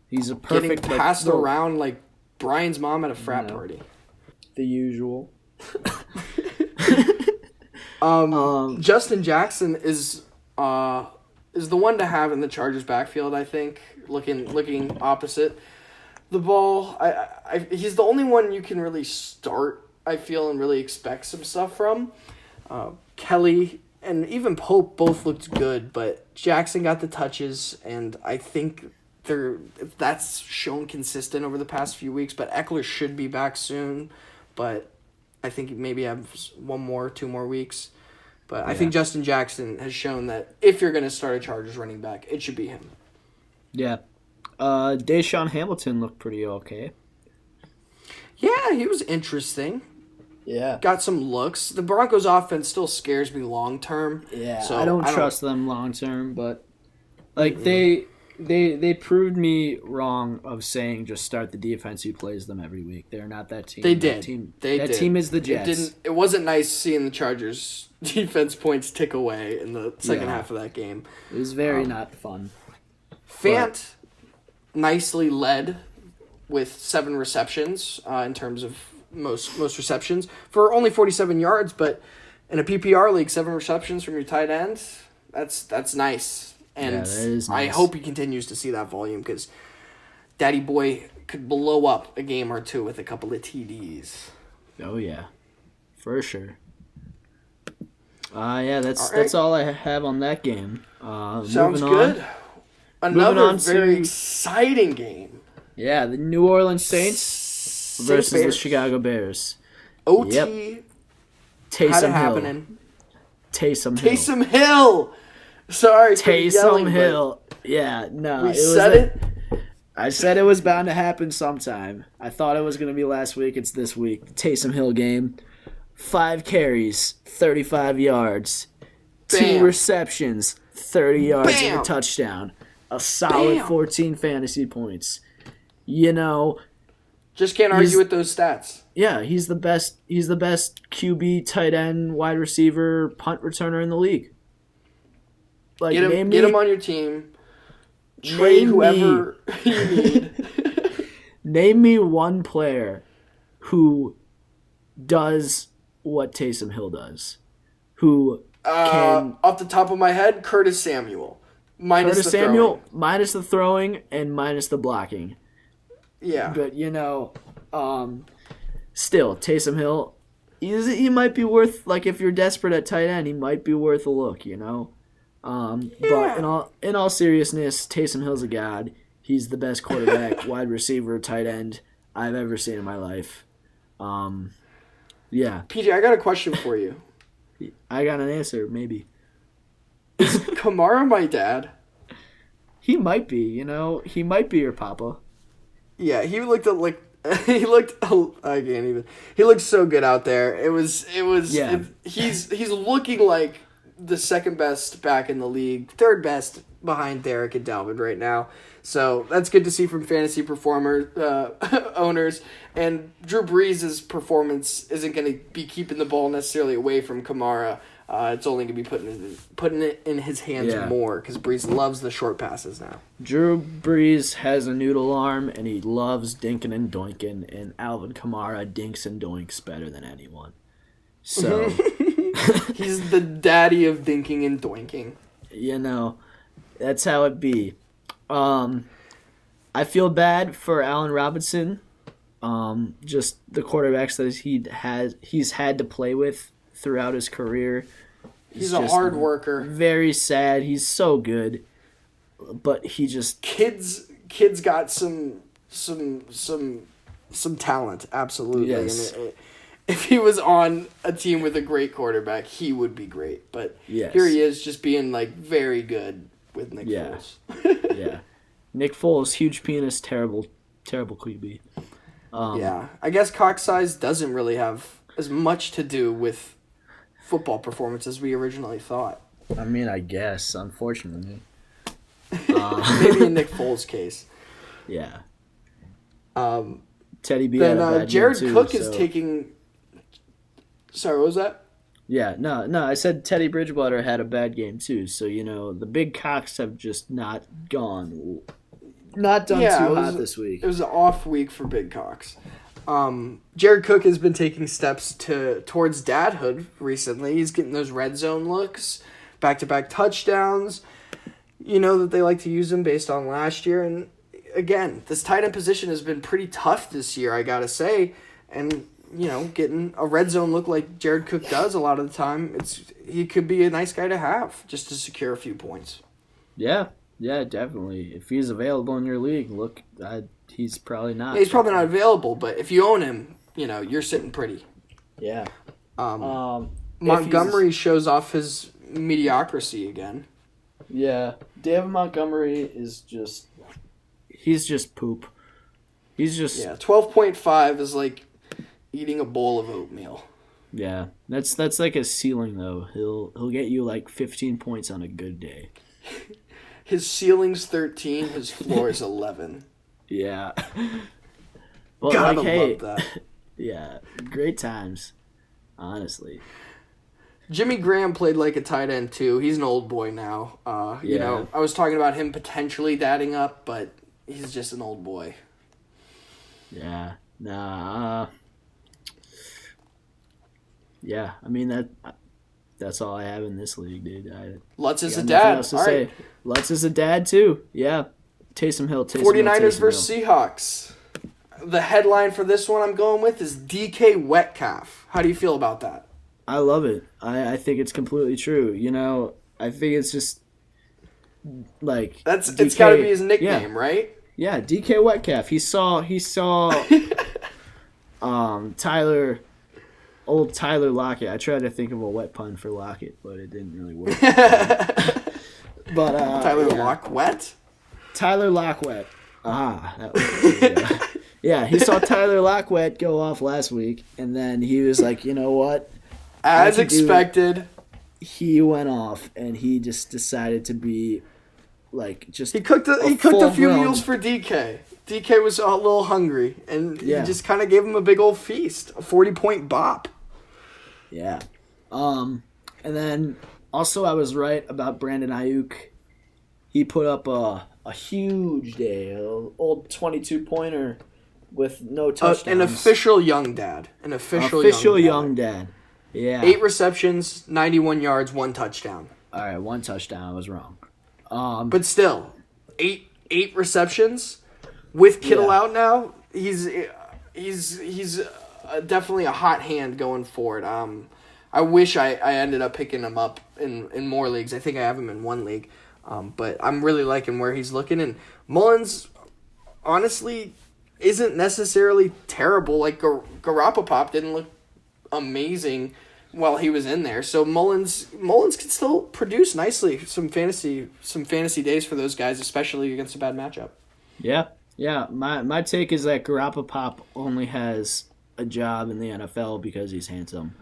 he's a perfect getting passed around like Brian's mom at a frat party. The usual. Justin Jackson is is the one to have in the Chargers backfield, I think, looking opposite the ball. He's the only one you can really start, I feel, and really expect some stuff from. Kelly and even Pope both looked good, but Jackson got the touches, and I think that's shown consistent over the past few weeks, but Eckler should be back soon, but I think maybe have 2 more weeks. But I think Justin Jackson has shown that if you're going to start a Chargers running back, it should be him. Yeah. Deshaun Hamilton looked pretty okay. Yeah, he was interesting. Yeah. Got some looks. The Broncos offense still scares me long term. Yeah, so I don't trust them long term, but like they proved me wrong of saying just start the defense who plays them every week. They're not that team. They did. That team is the Jets. It wasn't nice seeing the Chargers defense points tick away in the second half of that game. It was very not fun. Fant nicely led with 7 receptions in terms of most receptions for only 47 yards, but in a PPR league, 7 receptions from your tight end, that's nice. And that is nice. I hope he continues to see that volume because Daddy Boy could blow up a game or two with a couple of TDs. Oh yeah, for sure. That's all I have on that game. Sounds good. Another very exciting game. Yeah, the New Orleans Saints versus the Chicago Bears. OT. Yep. Taysom Hill. Taysom Hill. Sorry for yelling, Taysom Hill. Yeah, no. We said it. I said it was bound to happen sometime. I thought it was going to be last week. It's this week. Taysom Hill game. 5 carries, 35 yards. Bam. 2 receptions, 30 yards Bam. and a touchdown. A solid 14 fantasy points. You know, just can't argue with those stats. Yeah, he's the best QB, tight end, wide receiver, punt returner in the league. Like, get him on your team. Trade whoever you need. Name me one player who does what Taysom Hill does. Who can off the top of my head, Curtis Samuel. Minus the throwing and minus the blocking. Yeah. But still, Taysom Hill, he might be worth, like, if you're desperate at tight end, he might be worth a look, But in all seriousness, Taysom Hill's a god. He's the best quarterback, wide receiver, tight end I've ever seen in my life. Yeah. PJ, I got a question for you. I got an answer, maybe. Is Kamara my dad? He might be, he might be your papa. Yeah, he looked he looked so good out there. He's looking like the second best back in the league, third best behind Derek and Dalvin right now. So that's good to see from fantasy owners. And Drew Brees' performance isn't going to be keeping the ball necessarily away from Kamara. It's only going to be putting it in his hands more because Brees loves the short passes now. Drew Brees has a noodle arm, and he loves dinking and doinking, and Alvin Kamara dinks and doinks better than anyone. So he's the daddy of dinking and doinking. That's how it be. I feel bad for Allen Robinson. Just the quarterbacks that he's had to play with throughout his career. He's a hard worker. Very sad. He's so good, but he just kids got some talent. Absolutely. Yes. And if he was on a team with a great quarterback, he would be great. But here he is, just being very good with Nick Foles. Yeah, Nick Foles, huge penis, terrible QB. I guess cock size doesn't really have as much to do with football performance as we originally thought. I mean, I guess, unfortunately. Maybe in Nick Foles' case. Yeah. Teddy B. Then Jared Cook is taking. Sorry, what was that? Yeah, no. I said Teddy Bridgewater had a bad game too. So the big cocks have just not done too hot this week. It was an off week for big cocks. Jared Cook has been taking steps towards dadhood recently. He's getting those red zone looks, back-to-back touchdowns. you know that they like to use him based on last year. And again, this tight end position has been pretty tough this year, I gotta say. And getting a red zone look like Jared Cook does a lot of the time, he could be a nice guy to have just to secure a few points. Yeah, definitely. If he's available in your league, he's probably not. Yeah, he's probably not available, but if you own him, you're sitting pretty. Yeah. Montgomery shows off his mediocrity again. Yeah, David Montgomery is he's just poop. He's just 12.5 is like eating a bowl of oatmeal. Yeah, that's like his ceiling though. He'll get you like 15 points on a good day. His ceiling's 13. His floor is 11. Yeah. Well, gotta love that. Yeah, great times. Honestly. Jimmy Graham played like a tight end too. He's an old boy now. I was talking about him potentially dadding up, but he's just an old boy. Yeah. Nah. Yeah, I mean that's all I have in this league, dude. Lutz is a dad. All right. Lutz is a dad too. Yeah. Taysom Hill. 49ers versus Seahawks. The headline for this one I'm going with is DK Metcalf. How do you feel about that? I love it. I think it's completely true. I think it's just like it's got to be his nickname, right? Yeah, DK Metcalf. He saw old Tyler Lockett. I tried to think of a wet pun for Lockett, but it didn't really work. But Tyler Lockett? Tyler Lockett. That was yeah, he saw Tyler Lockett go off last week, and then he was like, you know what? As expected. He went off, and he just decided to be like He cooked a few meals for DK. DK was a little hungry, and he just kind of gave him a big old feast, a 40-point bop. Yeah. And then also I was right about Brandon Ayuk. He put up a huge day, an old 22-pointer with no touchdowns. An official young dad. An official young dad. Yeah. 8 receptions, 91 yards, 1 touchdown. All right, 1 touchdown. I was wrong. But still, 8 receptions with Kittle out now. He's definitely a hot hand going forward. I wish I ended up picking him up in more leagues. I think I have him in 1 league. But I'm really liking where he's looking. And Mullins, honestly, isn't necessarily terrible. Like Garoppolo didn't look amazing while he was in there. So Mullins can still produce nicely some fantasy days for those guys, especially against a bad matchup. Yeah. My take is that Garoppolo only has a job in the NFL because he's handsome.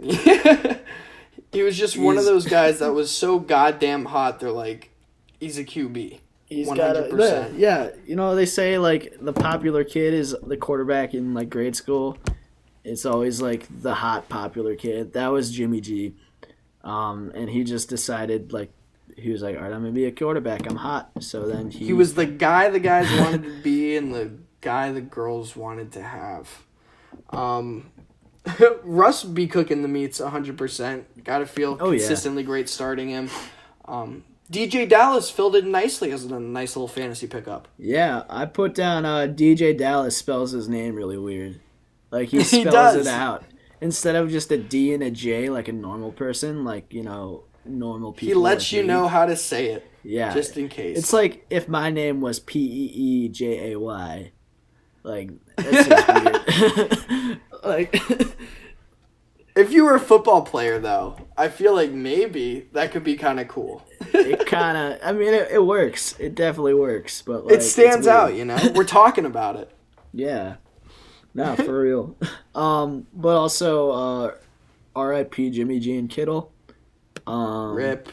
He was just one of those guys that was so goddamn hot. They're like, he's a QB. He's 100%. Yeah. They say like the popular kid is the quarterback in like grade school. It's always like the hot popular kid. That was Jimmy G. And he just decided like he was like, all right, I'm gonna be a quarterback. I'm hot. So then he was the guy the guys wanted to be and the guy the girls wanted to have. Russ be cooking the meats 100%. Gotta feel consistently great starting him. DJ Dallas filled it nicely as a nice little fantasy pickup. Yeah, I put down DJ Dallas spells his name really weird. Like he spells it out. Instead of just a D and a J like a normal person, like, normal people. He lets you know how to say it. Yeah. Just in case. It's like if my name was Peejay. Like, that's just weird. Like, if you were a football player, though, I feel like maybe that could be kind of cool. It works. It definitely works. But like, it stands out, We're talking about it. Yeah. No, for real. But also, R.I.P. Jimmy G and Kittle. Rip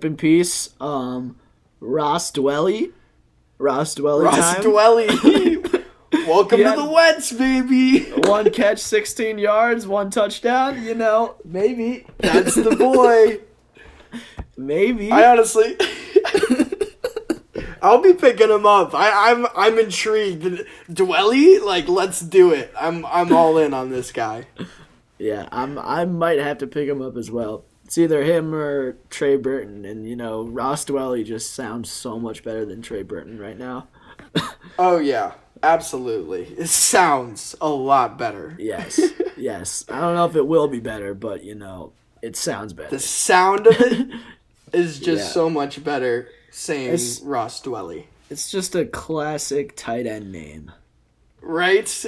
in peace. Ross Dwelly. Ross Dwelly. Welcome to the Wets, baby. 1 catch, 16 yards, 1 touchdown. Maybe. That's the boy. Maybe. I honestly... I'll be picking him up. I'm intrigued. Dwelly, like, let's do it. I'm all in on this guy. Yeah, I might have to pick him up as well. It's either him or Trey Burton, and Ross Dwelly just sounds so much better than Trey Burton right now. Oh yeah, absolutely. It sounds a lot better. Yes. I don't know if it will be better, but it sounds better. The sound of it is just so much better saying Ross Dwelly. It's just a classic tight end name. Right?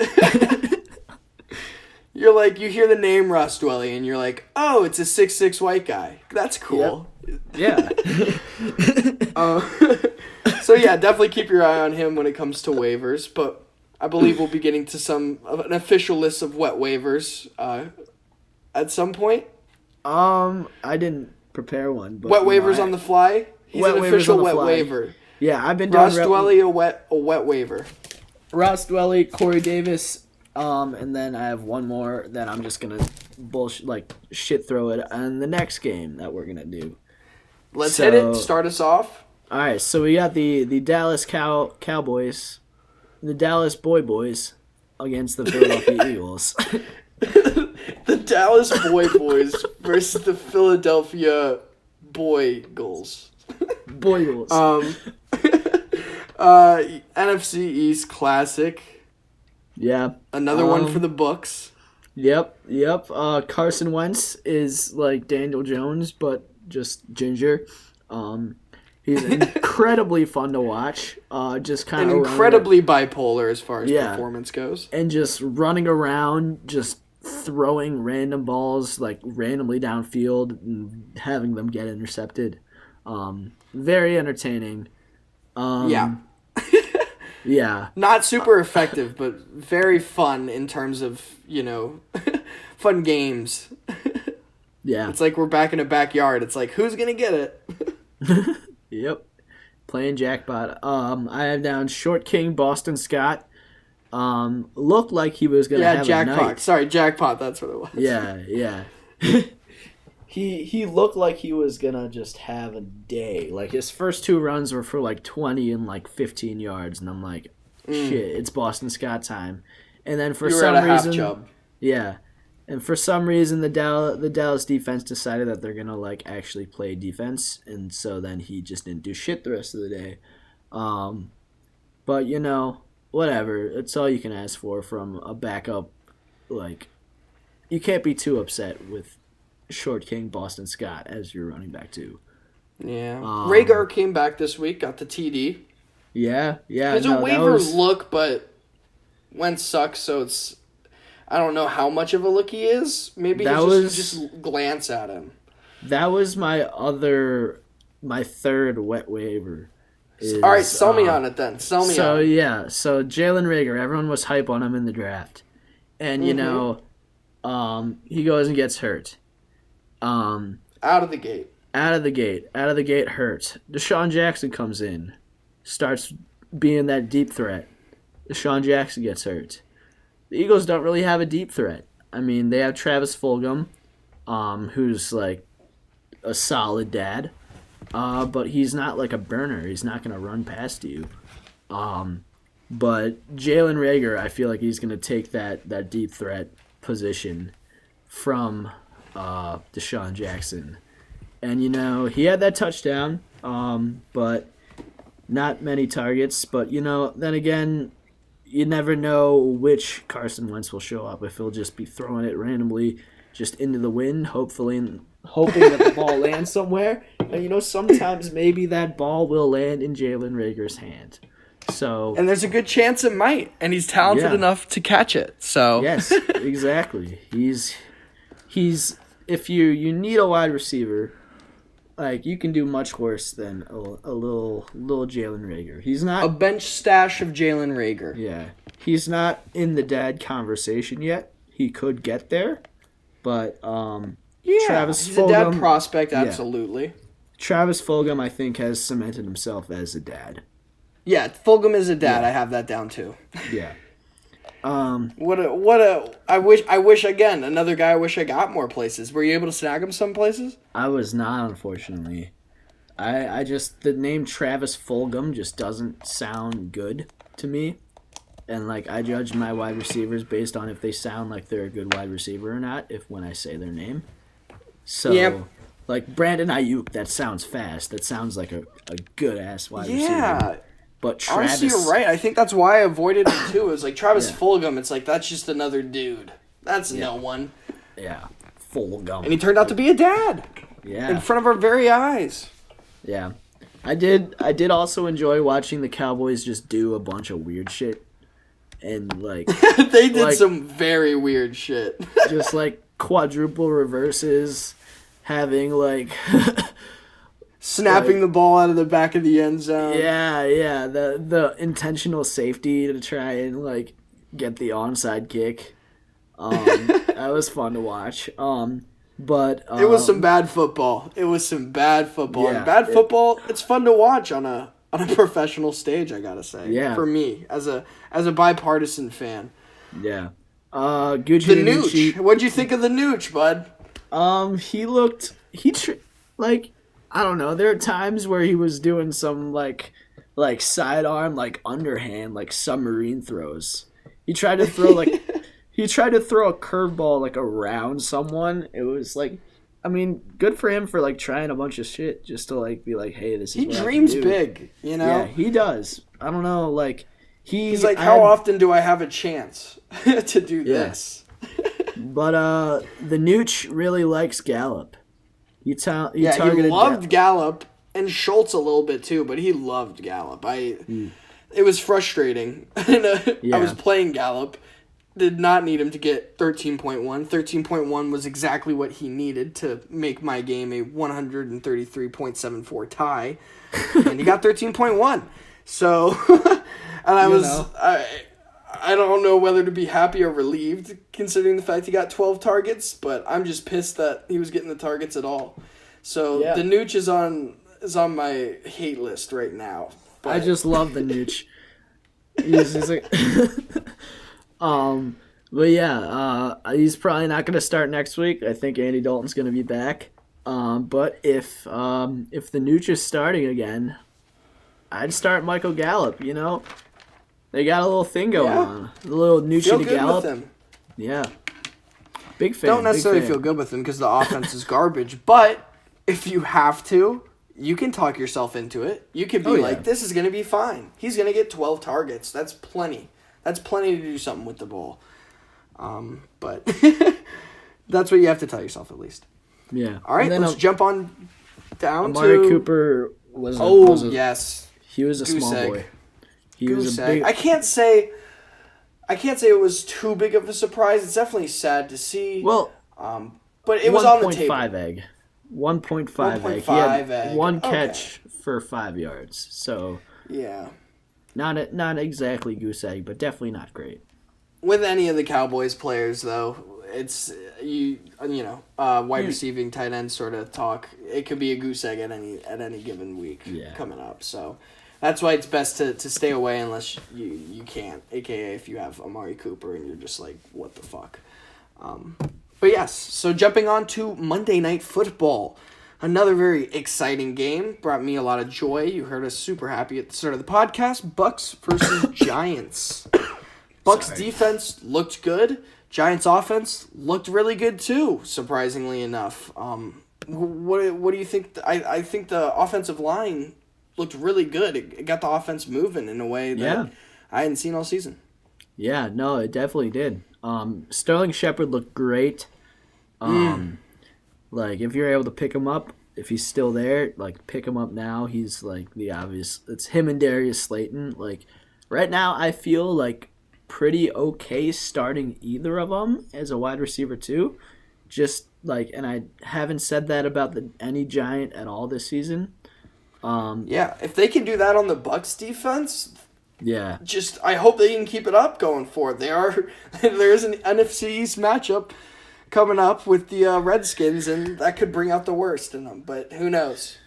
You're like, you hear the name Ross Dwelly, and you're like, oh, it's a 6'6" white guy. That's cool. Yep. Yeah. So yeah, definitely keep your eye on him when it comes to waivers. But I believe we'll be getting to an official list of wet waivers at some point. I didn't prepare one. But, wet waivers on the fly. He's an official wet waiver. Yeah, I've been doing Ross Dwelly a wet waiver. Ross Dwelly, Corey Davis, and then I have one more that I'm just gonna shit throw it on the next game that we're gonna do. Let's hit it. Start us off. All right, so we got the Dallas Cowboys, the Dallas Boys against the Philadelphia Eagles. The Dallas Boys versus the Philadelphia Boygles. NFC East Classic. Yeah. Another one for the books. Yep. Carson Wentz is like Daniel Jones, but just ginger. He's incredibly fun to watch. Just kind of incredibly bipolar as far as performance goes, and just running around, just throwing random balls like randomly downfield and having them get intercepted. Very entertaining. Yeah. Not super effective, but very fun in terms of, fun games. Yeah. It's like we're back in a backyard. It's like, who's going to get it? Yep. Playing jackpot. I have down Short King Boston Scott. Looked like he was going to have jackpot. a night. Sorry, jackpot. That's what it was. Yeah. He looked like he was going to just have a day. Like, his first two runs were for, 20 and, 15 yards. And I'm like, shit, it's Boston Scott time. And then for some reason... half-chub. Yeah. And for some reason, the Dallas defense decided that they're going to, actually play defense. And so then he just didn't do shit the rest of the day. But, whatever. It's all you can ask for from a backup. You can't be too upset with Short King Boston Scott as your running back, too. Yeah. Rhaegar came back this week, got the TD. Yeah. It's a waiver look, but Wentz sucks, so it's... I don't know how much of a look he is. Maybe just glance at him. That was my third wet waiver. All right, sell me on it then. Sell me on it. So Jalen Reagor, everyone was hype on him in the draft. And, he goes and gets hurt. Out of the gate hurt. Deshaun Jackson comes in, starts being that deep threat. Deshaun Jackson gets hurt. The Eagles don't really have a deep threat. I mean, they have Travis Fulgham, who's a solid dad, but he's not a burner. He's not going to run past you. But Jalen Reagor, I feel like he's going to take that deep threat position from Deshaun Jackson. And, he had that touchdown, but not many targets. But, then again, you never know which Carson Wentz will show up. If he'll just be throwing it randomly just into the wind, hoping that the ball lands somewhere. And, sometimes maybe that ball will land in Jalen Reagor's hand. And there's a good chance it might, and he's talented enough to catch it. So yes, exactly. He's if you need a wide receiver, you can do much worse than a little Jalen Reagor. He's not a bench stash of Jalen Reagor. Yeah, he's not in the dad conversation yet. He could get there, but Travis he's Fulgham, a dad prospect, absolutely. Yeah. Travis Fulgham, I think, has cemented himself as a dad. Yeah, Fulgham is a dad. I have that down too. Yeah. I wish again, another guy I wish I got more places. Were you able to snag him some places? I was not, unfortunately. I just, the name Travis Fulgham just doesn't sound good to me. And I judge my wide receivers based on if they sound like they're a good wide receiver or not, when I say their name. So Like Brandon Ayuk, that sounds fast. That sounds like a good ass wide receiver. Yeah. But Travis, honestly, you're right. I think that's why I avoided him too. It was like Travis Fulgham. It's like that's just another dude. That's no one. Yeah, Fulgham. And he turned out to be a dad. Yeah. In front of our very eyes. Yeah. I did also enjoy watching the Cowboys just do a bunch of weird shit. And like they did some very weird shit. Just like quadruple reverses, having like snapping the ball out of the back of the end zone. Yeah. The intentional safety to try and like get the onside kick. That was fun to watch. But it was some bad football. Yeah, and bad football, it's fun to watch on a professional stage, I gotta say. Yeah. For me, as a bipartisan fan. Yeah. Gucci the Nooch. What'd you think of the Nooch, bud? I don't know. There are times where he was doing some like sidearm, like underhand, like submarine throws. He tried to throw he tried to throw a curveball like around someone. It was like, I mean, good for him for like trying a bunch of shit just to like be like, hey, this is. He dreams big, you know. Yeah, he does. I don't know, like he's like, how often do I have a chance to do this? But the Nooch really likes Gallup. He loved Gallup and Schultz a little bit too, but he loved Gallup. It was frustrating. I was playing Gallup. Did not need him to get 13.1. 13.1 was exactly what he needed to make my game a 133.74 tie. And he got 13.1. So, and I don't know whether to be happy or relieved considering the fact he got 12 targets, but I'm just pissed that he was getting the targets at all. So, the Nooch is on my hate list right now. But I just love the Nooch. He's like but yeah, he's probably not going to start next week. I think Andy Dalton's going to be back. But if the Nooch is starting again, I'd start Michael Gallup. You know, they got a little thing going on, a little Nooch to Gallup. With him. Yeah, big fan. Don't necessarily feel good with him because the offense is garbage. But if you have to, you can talk yourself into it. You can be this is going to be fine. He's going to get 12 targets. That's plenty. That's plenty to do something with the ball. But that's what you have to tell yourself at least. Yeah. All right, let's jump on down Amari Cooper was yes. He was a small boy. He was a big... I can't say it was too big of a surprise. It's definitely sad to see. Well, but it was on the table. 1.5 egg. 1.5 egg. He had one catch for 5 yards. So yeah. Not exactly goose egg, but definitely not great. With any of the Cowboys players, though, it's wide receiving tight end sort of talk. It could be a goose egg at any given week coming up. So that's why it's best to stay away unless you can't. AKA if you have Amari Cooper and you're just like, what the fuck. But yes, so jumping on to Monday Night Football. Another very exciting game. Brought me a lot of joy. You heard us super happy at the start of the podcast. Bucks versus Giants. Bucks defense looked good. Giants offense looked really good too, surprisingly enough. What do you think? I think the offensive line looked really good. It got the offense moving in a way that I hadn't seen all season. Yeah, no, it definitely did. Sterling Shepard looked great. Like, if you're able to pick him up, if he's still there, like, pick him up now. He's, like, the obvious. It's him and Darius Slayton. Like, right now, I feel, like, pretty okay starting either of them as a wide receiver, too. Just, like, and I haven't said that about any Giant at all this season. Yeah, if they can do that on the Bucks defense... Yeah. I hope they can keep it up going forward. There's an NFC East matchup coming up with the Redskins, and that could bring out the worst in them. But who knows?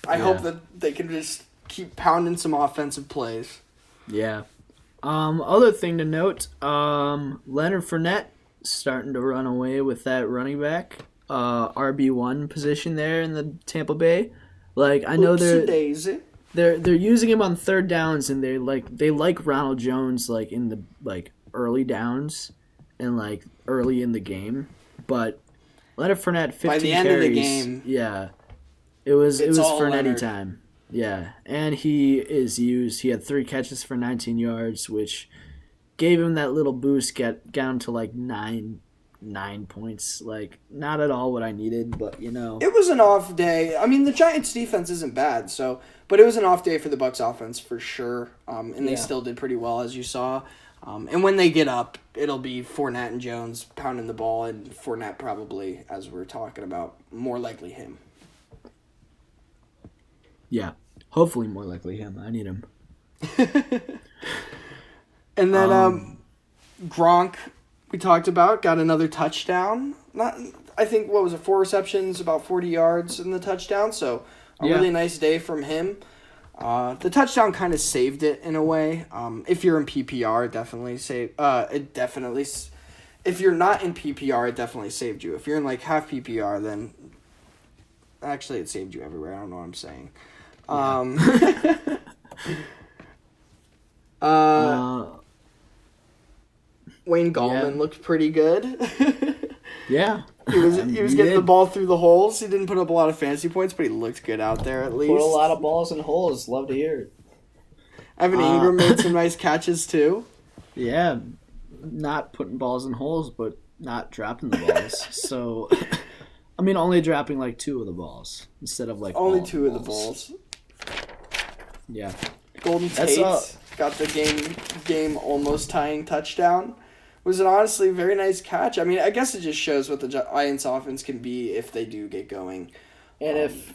I hope that they can just keep pounding some offensive plays. Yeah. Other thing to note, Leonard Fournette starting to run away with that running back RB1 position there in the Tampa Bay. Like, I know they're using him on third downs, and they like Ronald Jones like in the like early downs and like early in the game. But Leonard Fournette 15 by the end carries, of the game, It was all for an Leonard. anytime. Yeah, and he had 3 catches for 19 yards, which gave him that little boost, get down to like 9 points. Like, not at all what I needed, but It was an off day. I mean, the Giants defense isn't bad, but it was an off day for the Bucs offense for sure. And they still did pretty well, as you saw. And when they get up, it'll be Fournette and Jones pounding the ball, and Fournette probably, as we're talking about, more likely him. Yeah, hopefully more likely him. I need him. And then Gronk, we talked about, got another touchdown. I think, 4 receptions, about 40 yards in the touchdown. So a really nice day from him. The touchdown kind of saved it in a way. If you're in PPR, if you're not in PPR, it definitely saved you. If you're in like half PPR, then actually it saved you everywhere. I don't know what I'm saying. Wayne Gallman looked pretty good. Yeah. He was getting the ball through the holes. He didn't put up a lot of fantasy points, but he looked good out there at least. Put a lot of balls in holes. Love to hear it. Evan Ingram made some nice catches too. Yeah. Not putting balls in holes, but not dropping the balls. So, I mean, only dropping like 2 of the balls instead of like only 2 of the balls. Yeah. Golden Tate got the game almost tying touchdown. Was an honestly very nice catch. I mean, I guess it just shows what the Giants offense can be if they do get going. And if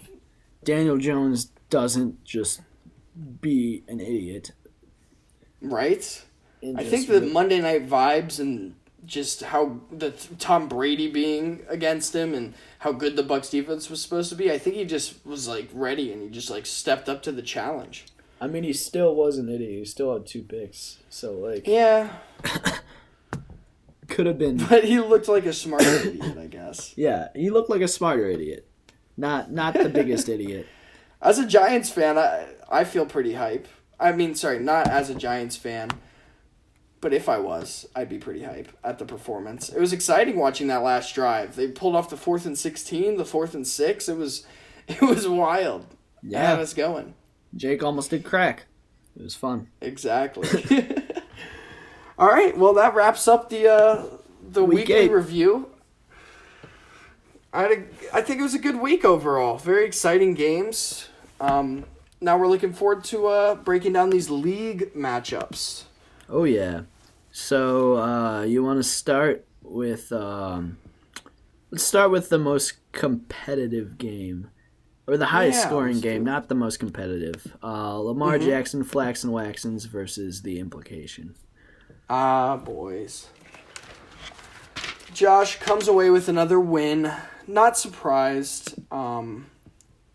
Daniel Jones doesn't just be an idiot. Right? I think the Monday night vibes and just how the Tom Brady being against him and how good the Bucs defense was supposed to be, I think he just was like ready and he just like stepped up to the challenge. I mean, he still was an idiot. He still had 2 picks. So, like... Yeah. Could have been... But he looked like a smarter idiot, I guess. Yeah, he looked like a smarter idiot. Not the biggest idiot. As a Giants fan, I feel pretty hype. I mean, sorry, not as a Giants fan, but if I was, I'd be pretty hype at the performance. It was exciting watching that last drive. They pulled off the 4th and 16, the 4th and 6. It was wild. Yeah. It had us going. Jake almost did crack. It was fun. Exactly. All right, well, that wraps up the weekly review. I think it was a good week overall. Very exciting games. Now we're looking forward to breaking down these league matchups. Oh, yeah. So you want to start with... let's start with the most competitive game. Or the highest scoring game, not the most competitive. Lamar Jackson, Flax and Waxons versus The Implication. Boys. Josh comes away with another win. Not surprised.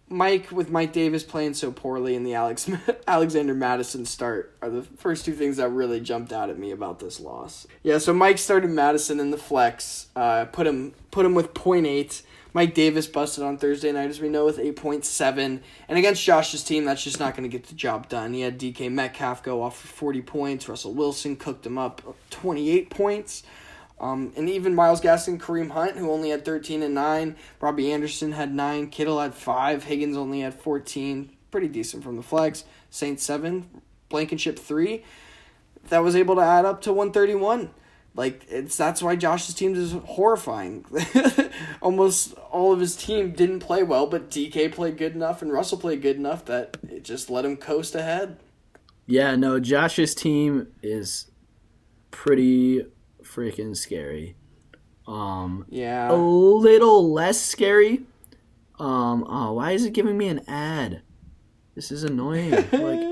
Mike Davis playing so poorly in the Alexander Madison start are the first 2 things that really jumped out at me about this loss. Yeah, so Mike started Madison in the flex, put him with 0.8. Mike Davis busted on Thursday night, as we know, with 8.7. And against Josh's team, that's just not going to get the job done. He had DK Metcalf go off for 40 points. Russell Wilson cooked him up 28 points. And even Myles Gaskin, Kareem Hunt, who only had 13 and 9. Robbie Anderson had 9. Kittle had 5. Higgins only had 14. Pretty decent from the flex. Saints 7. Blankenship 3. That was able to add up to 131. That's why Josh's team is horrifying. Almost all of his team didn't play well, but DK played good enough and Russell played good enough that it just let him coast ahead. Yeah, no, Josh's team is pretty freaking scary. Yeah. A little less scary. Why is it giving me an ad? This is annoying.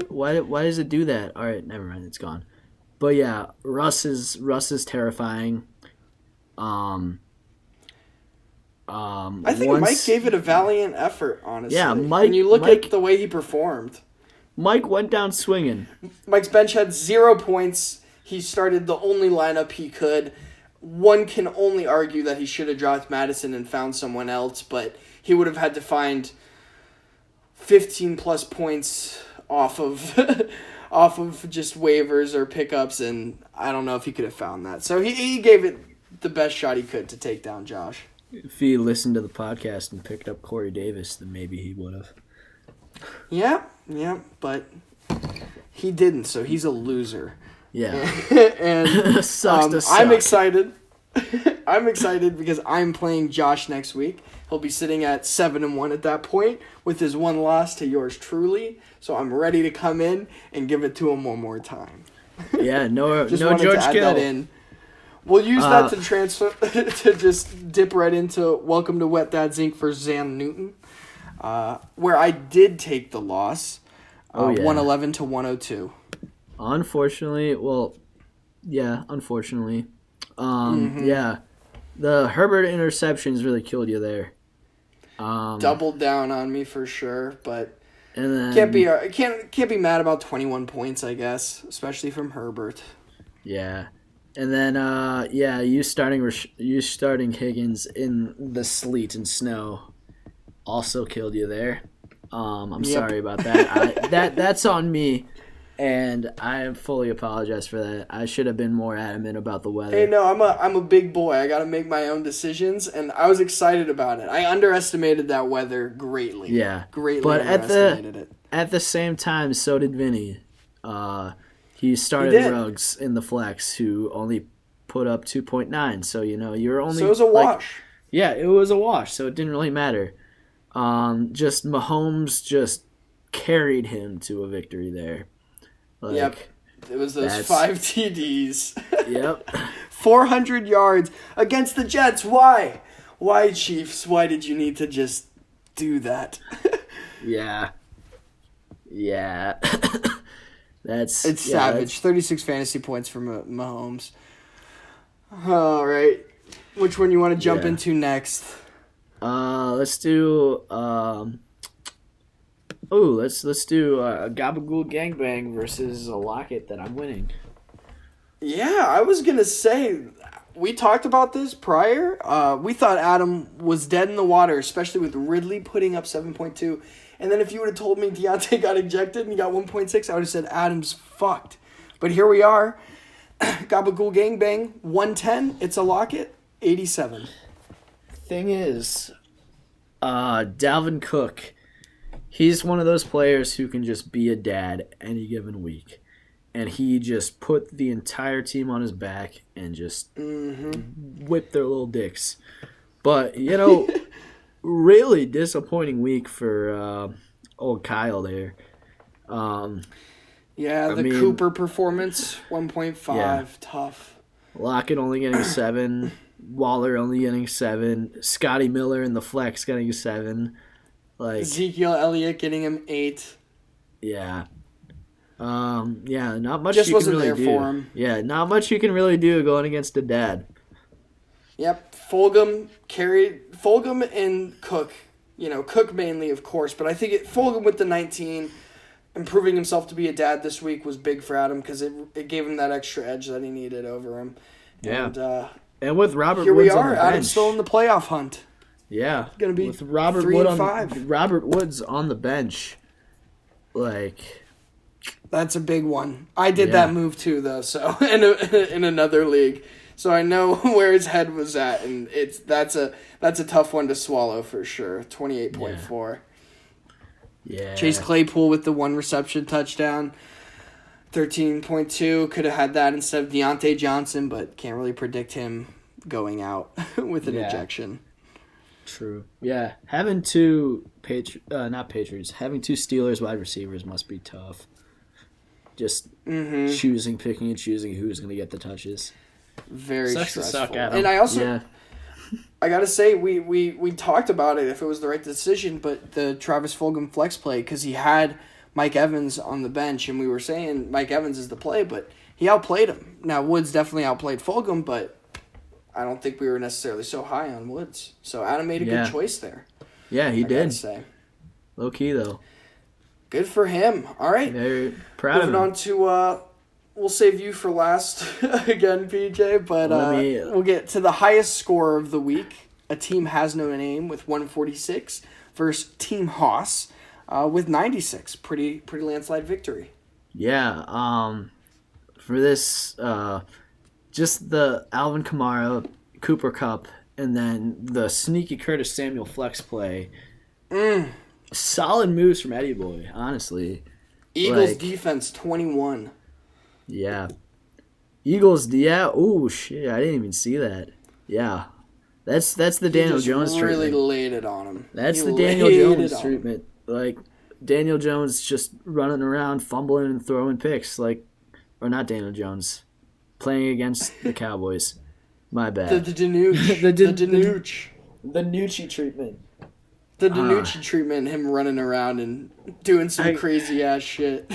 Why does it do that? All right, never mind, it's gone. But yeah, Russ is terrifying. I think Mike gave it a valiant effort, honestly. Yeah, when you look at the way he performed. Mike went down swinging. Mike's bench had 0 points. He started the only lineup he could. One can only argue that he should have dropped Madison and found someone else, but he would have had to find 15 plus points off of off of just waivers or pickups, and I don't know if he could have found that. So he gave it the best shot he could to take down Josh. If he listened to the podcast and picked up Corey Davis, then maybe he would have. Yeah, but he didn't, so he's a loser. Yeah. And Sucks to suck. I'm excited. I'm excited because I'm playing Josh next week. He'll be sitting at 7-1 at that point with his one loss to yours truly. So I'm ready to come in and give it to him one more time. Yeah, no Just no wanted George to add Kittle. that in. We'll use that to transfer to just dip right into Welcome to Wet Dad's Inc. for Zan Newton, where I did take the loss, 111 to 102. Unfortunately, yeah, the Herbert interceptions really killed you there. Doubled down on me for sure, but and then can't be mad about 21 points, I guess, especially from Herbert. Yeah. And then, you starting Higgins in the sleet and snow also killed you there. I'm sorry about that. That's on me, and I fully apologize for that. I should have been more adamant about the weather. Hey, no, I'm a big boy. I got to make my own decisions, and I was excited about it. I underestimated that weather greatly. Yeah, greatly but underestimated it. At the same time, so did Vinny. He started Ruggs in the flex, who only put up 2.9. So, you're only... So it was a wash. Yeah, it was a wash, so it didn't really matter. Just Mahomes just carried him to a victory there. Yep. It was those 5 TDs. Yep. 400 yards against the Jets. Why? Why, Chiefs? Why did you need to just do that? Yeah. It's savage. 36 fantasy points for Mahomes. All right. Which one you want to jump into next? Let's do let's do Gabagool Gangbang versus a Lockett that I'm winning. Yeah, I was going to say, we talked about this prior. We thought Adam was dead in the water, especially with Ridley putting up 7.2. And then if you would have told me Deontay got ejected and he got 1.6, I would have said Adam's fucked. But here we are. Gabagool Gangbang, 110. It's a Lockett, 87. Thing is, Dalvin Cook, he's one of those players who can just be a dad any given week. And he just put the entire team on his back and just whipped their little dicks. But, really disappointing week for old Kyle there. Cooper performance, 1.5, tough. Lockett only getting 7. Waller only getting 7. Scotty Miller in the flex getting 7. Ezekiel Elliott getting him 8. Yeah. Not much just you wasn't can really there do. For him. Yeah, not much you can really do going against a dad. Yep, Fulgham and Cook. Cook mainly, of course, but I think Fulgham with the 19, improving himself to be a dad this week was big for Adam because it gave him that extra edge that he needed over him. Yeah. And with Robert here Woods we are. on the bench. Adam's still in the playoff hunt. Yeah. Gonna be with Robert 3-5. Robert Woods on the bench. That's a big one. I did that move too, though. So in another league, so I know where his head was at, and that's a tough one to swallow for sure. 28.4. Yeah. Chase Claypool with the 1 reception touchdown. 13.2. Could have had that instead of Deontay Johnson, but can't really predict him going out with an ejection. True. Yeah. Having 2 having 2 Steelers wide receivers must be tough. Just picking and choosing who's going to get the touches. Very Sucks stressful. To suck, Adam. And I also, I gotta say, we talked about it if it was the right decision, but the Travis Fulgham flex play because he had Mike Evans on the bench, and we were saying Mike Evans is the play, but he outplayed him. Now Woods definitely outplayed Fulgham, but I don't think we were necessarily so high on Woods. So Adam made a good choice there. Yeah, he did. Say. Low key though. Good for him. All right. Very proud Moving of him. on to, we'll save you for last again, PJ, but we'll get to the highest scorer of the week. A team has no name with 146 versus Team Haas with 96. Pretty landslide victory. Yeah. For this, just the Alvin Kamara, Cooper Kupp, And then the sneaky Curtis Samuel flex play. Solid moves from Eddie Boy, honestly. Eagles defense 21. Yeah. Eagles, yeah. Oh, shit. I didn't even see that. Yeah. That's the Daniel Jones treatment. Really laid it on him. That's the Daniel Jones treatment. Like, Daniel Jones just running around, fumbling and throwing picks. Like, or not Daniel Jones. Playing against the Cowboys. My bad. The Danucci. The Danucci. The Nucci treatment. The Danucci treatment, him running around and doing some crazy ass shit.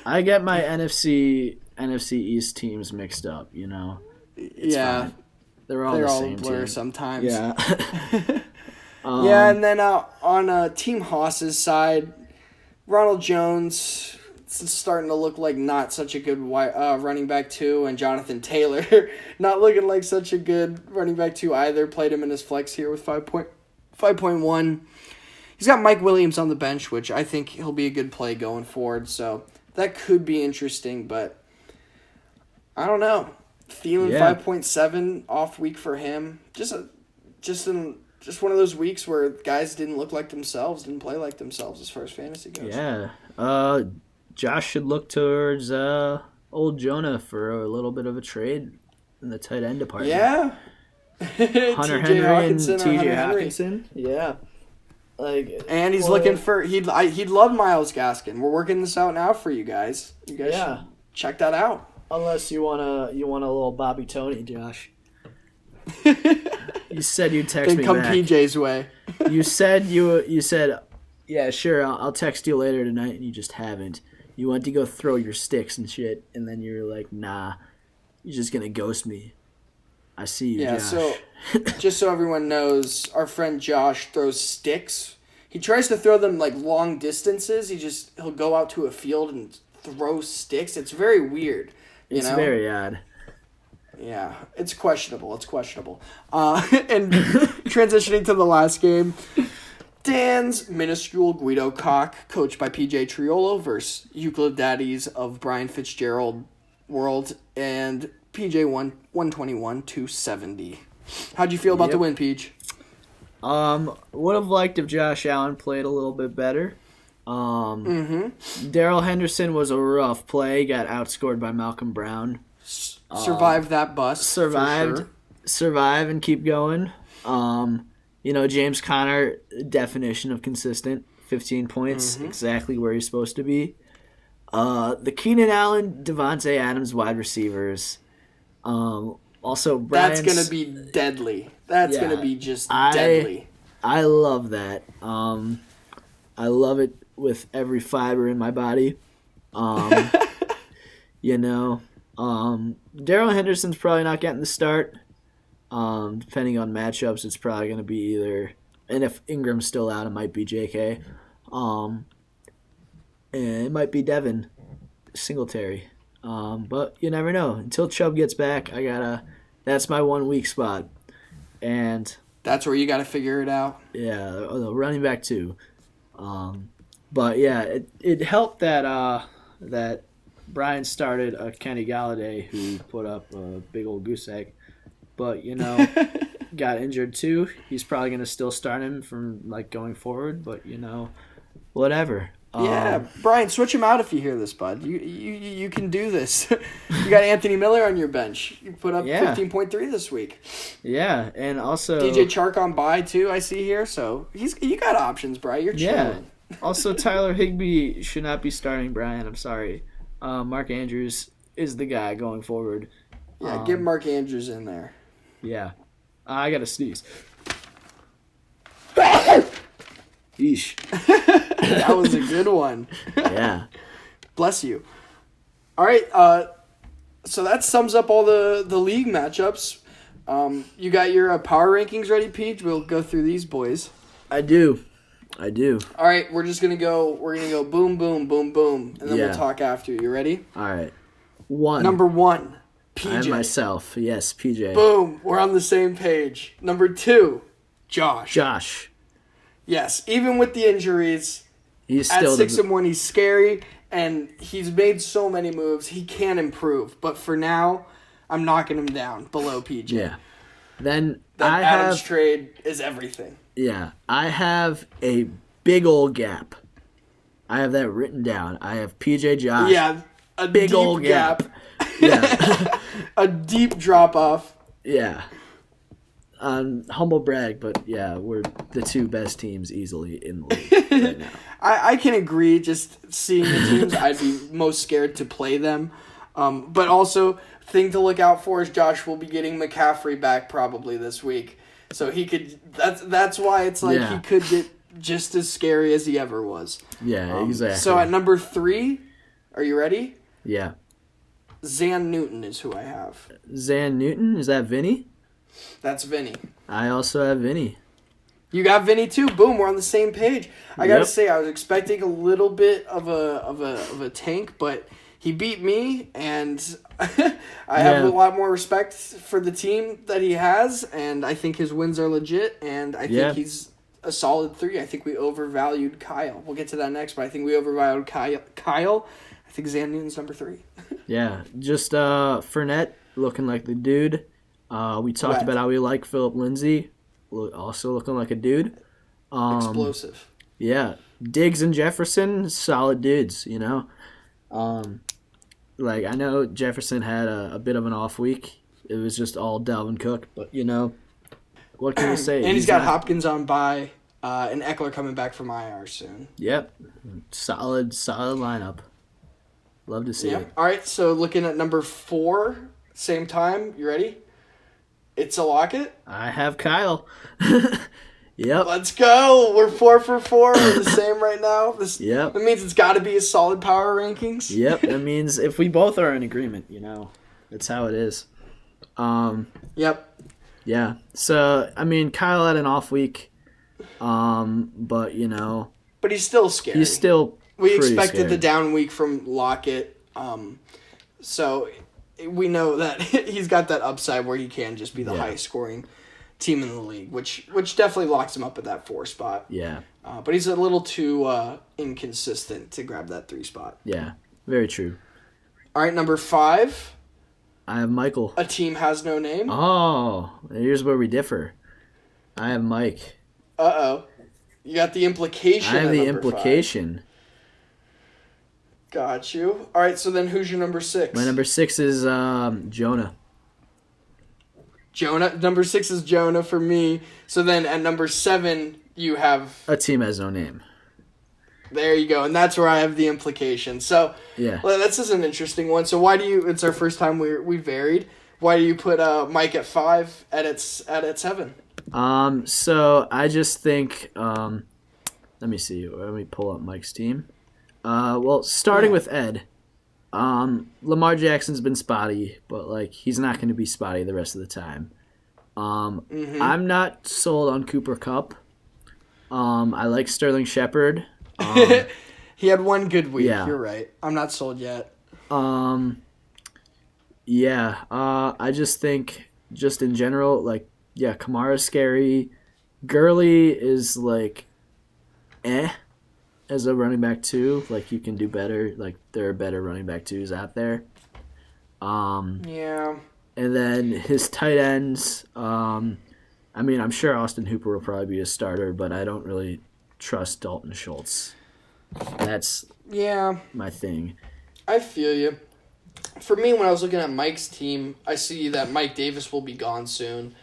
I get my NFC East teams mixed up, you know. It's fine. They're all the same blur team. sometimes. Yeah. Yeah, and then on Team Haas's side, Ronald Jones is starting to look like not such a good running back too, and Jonathan Taylor not looking like such a good running back too either. Played him in his flex here with 5.1. He's got Mike Williams on the bench, which I think he'll be a good play going forward. So that could be interesting, but I don't know. Thielen 5.7 off week for him. Just one of those weeks where guys didn't look like themselves, didn't play like themselves as far as fantasy goes. Yeah. Josh should look towards old Jonah for a little bit of a trade in the tight end department. Yeah. Hunter Henry and TJ Hawkinson. Yeah. And he's looking for he'd love Myles Gaskin. We're working this out now for you guys. You guys should check that out. Unless you want a little Bobby Toney, Josh. You said you'd text me come back. PJ's way. You said yeah, sure, I'll text you later tonight, and you just haven't. You went to go throw your sticks and shit, and then you're like, nah, you're just gonna ghost me. I see you, Josh. So just so everyone knows, our friend Josh throws sticks. He tries to throw them like long distances. He'll go out to a field and throw sticks. It's very weird. It's very odd. Yeah, it's questionable. And transitioning to the last game, Dan's minuscule Guido Cock, coached by PJ Triolo, versus Euclid Daddies of Brian Fitzgerald World, and PJ 121-270. How'd you feel about the win, Peach? Would have liked if Josh Allen played a little bit better. Darrell Henderson was a rough play. Got outscored by Malcolm Brown. Survived that bust. Survive and keep going. James Conner, definition of consistent. 15 points, exactly where he's supposed to be. The Keenan Allen, Devontae Adams wide receivers. Also, that's gonna be deadly. That's gonna be just deadly. I love that. I love it with every fiber in my body. Darrell Henderson's probably not getting the start. Depending on matchups, it's probably going to be either, and if Ingram's still out, it might be JK. And it might be Devin Singletary. But you never know. Until Chubb gets back, that's my 1 weak spot. And that's where you got to figure it out. Yeah, the running back too. But yeah, it helped that Brian started a Kenny Galladay who put up a big old goose egg. But, got injured too. He's probably going to still start him from going forward, but whatever. Yeah, Brian, switch him out if you hear this, bud. You can do this. You got Anthony Miller on your bench. You put up 15.3 this week. Yeah, and also DJ Chark on bye too, I see here. So you got options, Brian. You're chilling. Also, Tyler Higbee should not be starting Brian. I'm sorry. Mark Andrews is the guy going forward. Yeah, get Mark Andrews in there. Yeah. I got to sneeze. Yeesh. That was a good one. Yeah. Bless you. All right. So that sums up all the league matchups. You got your power rankings ready, Pete? We'll go through these boys. I do. All right. We're just gonna go. We're gonna go boom, boom, boom, boom, and then we'll talk after. You ready? All right. Number 1, PJ. I myself. Yes, PJ. Boom. We're on the same page. Number 2, Josh. Yes. Even with the injuries, he's still at 6-1. He's scary, and he's made so many moves. He can improve, but for now, I'm knocking him down below PJ. Yeah. Then That Adams trade is everything. Yeah, I have a big old gap. I have that written down. I have PJ Josh. Yeah, a big old gap. Yeah. A deep drop off. Yeah. Humble brag, but yeah, we're the two best teams easily in the league right now. I can agree. Just seeing the teams, I'd be most scared to play them. But also, thing to look out for is Josh will be getting McCaffrey back probably this week, so he could. That's why it's like he could get just as scary as he ever was. Yeah, exactly. So at number 3, are you ready? Yeah. Zan Newton is who I have. Zan Newton? Is that Vinny? That's Vinny. I also have Vinny. You got Vinny too. Boom, we're on the same page. I gotta say, I was expecting a little bit of a tank, but he beat me, and I have a lot more respect for the team that he has, and I think his wins are legit, and I think he's a solid 3. I think we overvalued Kyle. We'll get to that next, but I think we overvalued Kyle. I think Zan Newton's number 3. Yeah, just Fournette looking like the dude. We talked about how we like Philip Lindsay, also looking like a dude. Explosive. Yeah, Diggs and Jefferson, solid dudes, you know. Like, I know Jefferson had a bit of an off week. It was just all Dalvin Cook, but, you know, what can you say? And he's got Hopkins on bye, and Eckler coming back from IR soon. Yep. Solid lineup. Love to see it. All right, so looking at number 4, same time. You ready? It's a Lockett. I have Kyle. Yep. Let's go. We're 4 for 4. We're the same right now. Yep. That means it's got to be a solid power rankings. Yep. That means if we both are in agreement, you know, that's how it is. Yep. Yeah. So, I mean, Kyle had an off week, but, you know. But he's still scary. He's still We expected scary. the down week from Lockett, so we know that he's got that upside where he can just be the highest scoring team in the league, which definitely locks him up at that 4 spot. Yeah. But he's a little too inconsistent to grab that 3 spot. Yeah. Very true. All right, number 5. I have Michael. A team has no name. Oh, here's where we differ. I have Mike. Uh-oh. You got the implication. I have the number implication. 5. Got you. All right, so then who's your number 6? My number 6 is Jonah. Number 6 is Jonah for me. So then at number 7, you have... A team has no name. There you go. And that's where I have the implication. So well, this is an interesting one. So why do you... It's our first time we varied. Why do you put Mike at 5 at 7? So I just think... let me see. Let me pull up Mike's team. Well, starting with Ed, Lamar Jackson's been spotty, but like he's not going to be spotty the rest of the time. I'm not sold on Cooper Kupp. I like Sterling Shepard. He had one good week. Yeah. You're right. I'm not sold yet. I just think, just in general, like, yeah, Kamara's scary. Gurley is like, as a running back 2, like you can do better. Like there are better running back 2s out there. Yeah. And then his tight ends. I mean, I'm sure Austin Hooper will probably be a starter, but I don't really trust Dalton Schultz. That's my thing. I feel you. For me, when I was looking at Mike's team, I see that Mike Davis will be gone soon,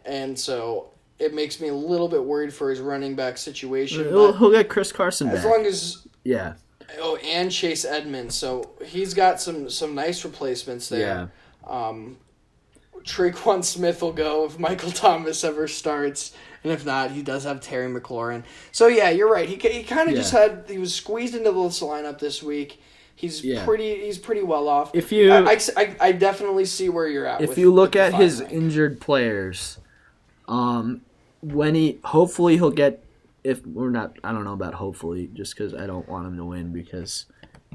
and so. It makes me a little bit worried for his running back situation. He'll get Chris Carson back. As long as... Yeah. Oh, and Chase Edmonds. So he's got some nice replacements there. Yeah. Traquan Smith will go if Michael Thomas ever starts. And if not, he does have Terry McLaurin. So, yeah, you're right. He kind of just had... He was squeezed into this lineup this week. He's pretty well off. If you... I definitely see where you're at. If you look at his injured players... hopefully he'll get, if we're not, I don't know about hopefully, just because I don't want him to win because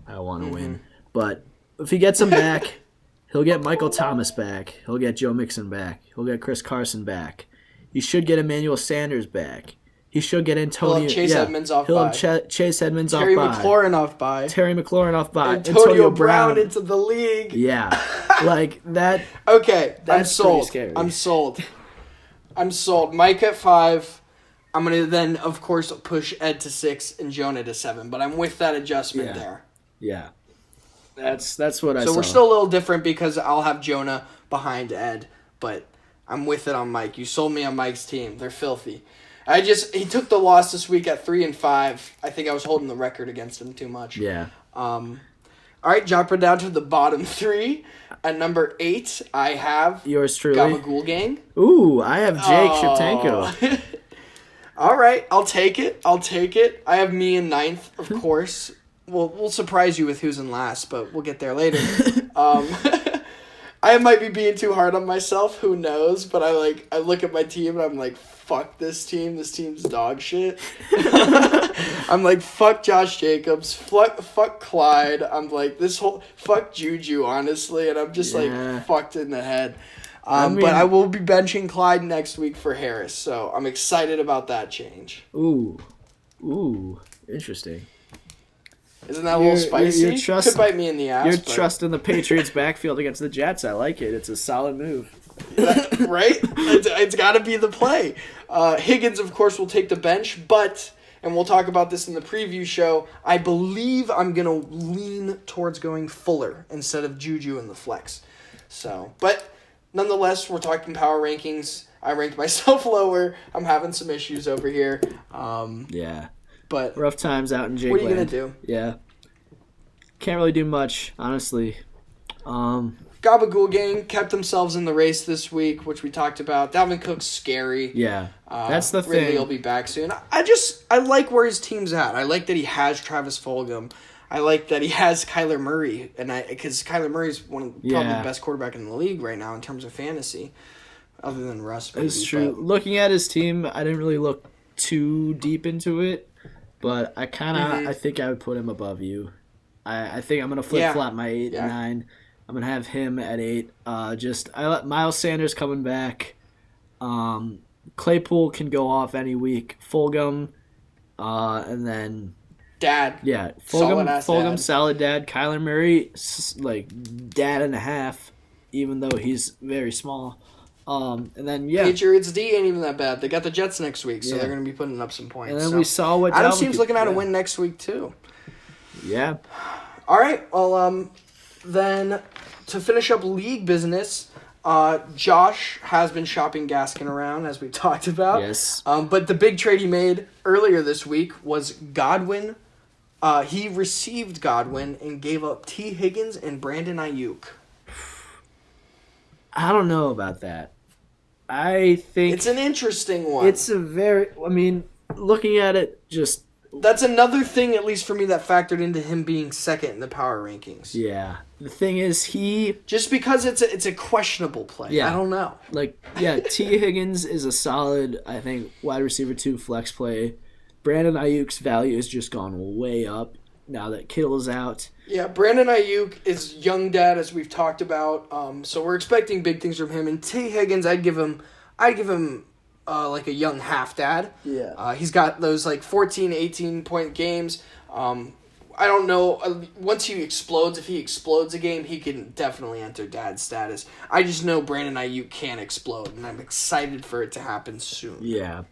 I want to win. But if he gets him back, he'll get Michael Thomas back. He'll get Joe Mixon back. He'll get Chris Carson back. He should get Emmanuel Sanders back. He should get Antonio. He'll have Chase Edmonds off He'll by. have Chase Edmonds Terry off by. McLaurin off by. Terry McLaurin off by. Antonio Brown into the league. Yeah. Like that. Okay, I'm That's sold. pretty scary. I'm sold. Mike at 5. I'm going to then, of course, push Ed to 6 and Jonah to 7. But I'm with that adjustment there. Yeah. That's what I saw. So we're still a little different because I'll have Jonah behind Ed. But I'm with it on Mike. You sold me on Mike's team. They're filthy. He took the loss this week at 3-5. I think I was holding the record against him too much. Yeah. All right, dropping down to the bottom 3. At number 8, I have yours truly. Gabagool Gang. Ooh, I have Jake Shevchenko. All right, I'll take it. I have me in 9th, of course. We'll surprise you with who's in last, but we'll get there later. I might be being too hard on myself. Who knows? But I look at my team and I'm like, fuck this team. This team's dog shit. I'm like, fuck Josh Jacobs. Fuck Clyde. I'm like, fuck Juju, honestly. And I'm just like fucked in the head. But I will be benching Clyde next week for Harris. So I'm excited about that change. Ooh, interesting. Isn't that a little spicy? Could bite me in the ass. You're trusting the Patriots backfield against the Jets. I like it. It's a solid move. Right? It's got to be the play. Higgins, of course, will take the bench, and we'll talk about this in the preview show, I believe I'm going to lean towards going Fuller instead of Juju in the flex. But nonetheless, we're talking power rankings. I ranked myself lower. I'm having some issues over here. Yeah. But rough times out in Jake. What are you going to do? Yeah. Can't really do much, honestly. Gabagool Gang kept themselves in the race this week, which we talked about. Dalvin Cook's scary. Yeah, that's the thing. Ridley will be back soon. I like where his team's at. I like that he has Travis Fulgham. I like that he has Kyler Murray, because Kyler Murray's probably the best quarterback in the league right now in terms of fantasy, other than Russ. Maybe, it's true. Looking at his team, I didn't really look too deep into it, but I I think I would put him above you. I think I'm gonna flip flop my 8 and 9. I'm gonna have him at 8. I let Miles Sanders coming back. Claypool can go off any week. Fulgham, and then Dad. Yeah, Fulgham, solid dad. Kyler Murray, like dad and a half, even though he's very small. And then Patriots D ain't even that bad. They got the Jets next week, so they're gonna be putting up some points. And then we saw what Adam's team's looking at a win next week too. Yeah. All right. Well, then to finish up league business, Josh has been shopping Gaskin around, as we talked about. Yes. But the big trade he made earlier this week was Godwin. He received Godwin and gave up T. Higgins and Brandon Ayuk. I don't know about that. I think it's an interesting one. It's a very. I mean, looking at it, just. That's another thing, at least for me, that factored into him being second in the power rankings. Yeah. The thing is, just because it's a questionable play. Yeah. I don't know. T. Higgins is a solid, I think, wide receiver 2 flex play. Brandon Ayuk's value has just gone way up now that Kittle's out. Yeah, Brandon Ayuk is young dad, as we've talked about. So we're expecting big things from him. And T. Higgins, I'd give him like a young half dad. Yeah. He's got those 14, 18-point games. I don't know. Once he explodes, if he explodes a game, he can definitely enter dad status. I just know Brandon Ayuk can explode, and I'm excited for it to happen soon. Yeah.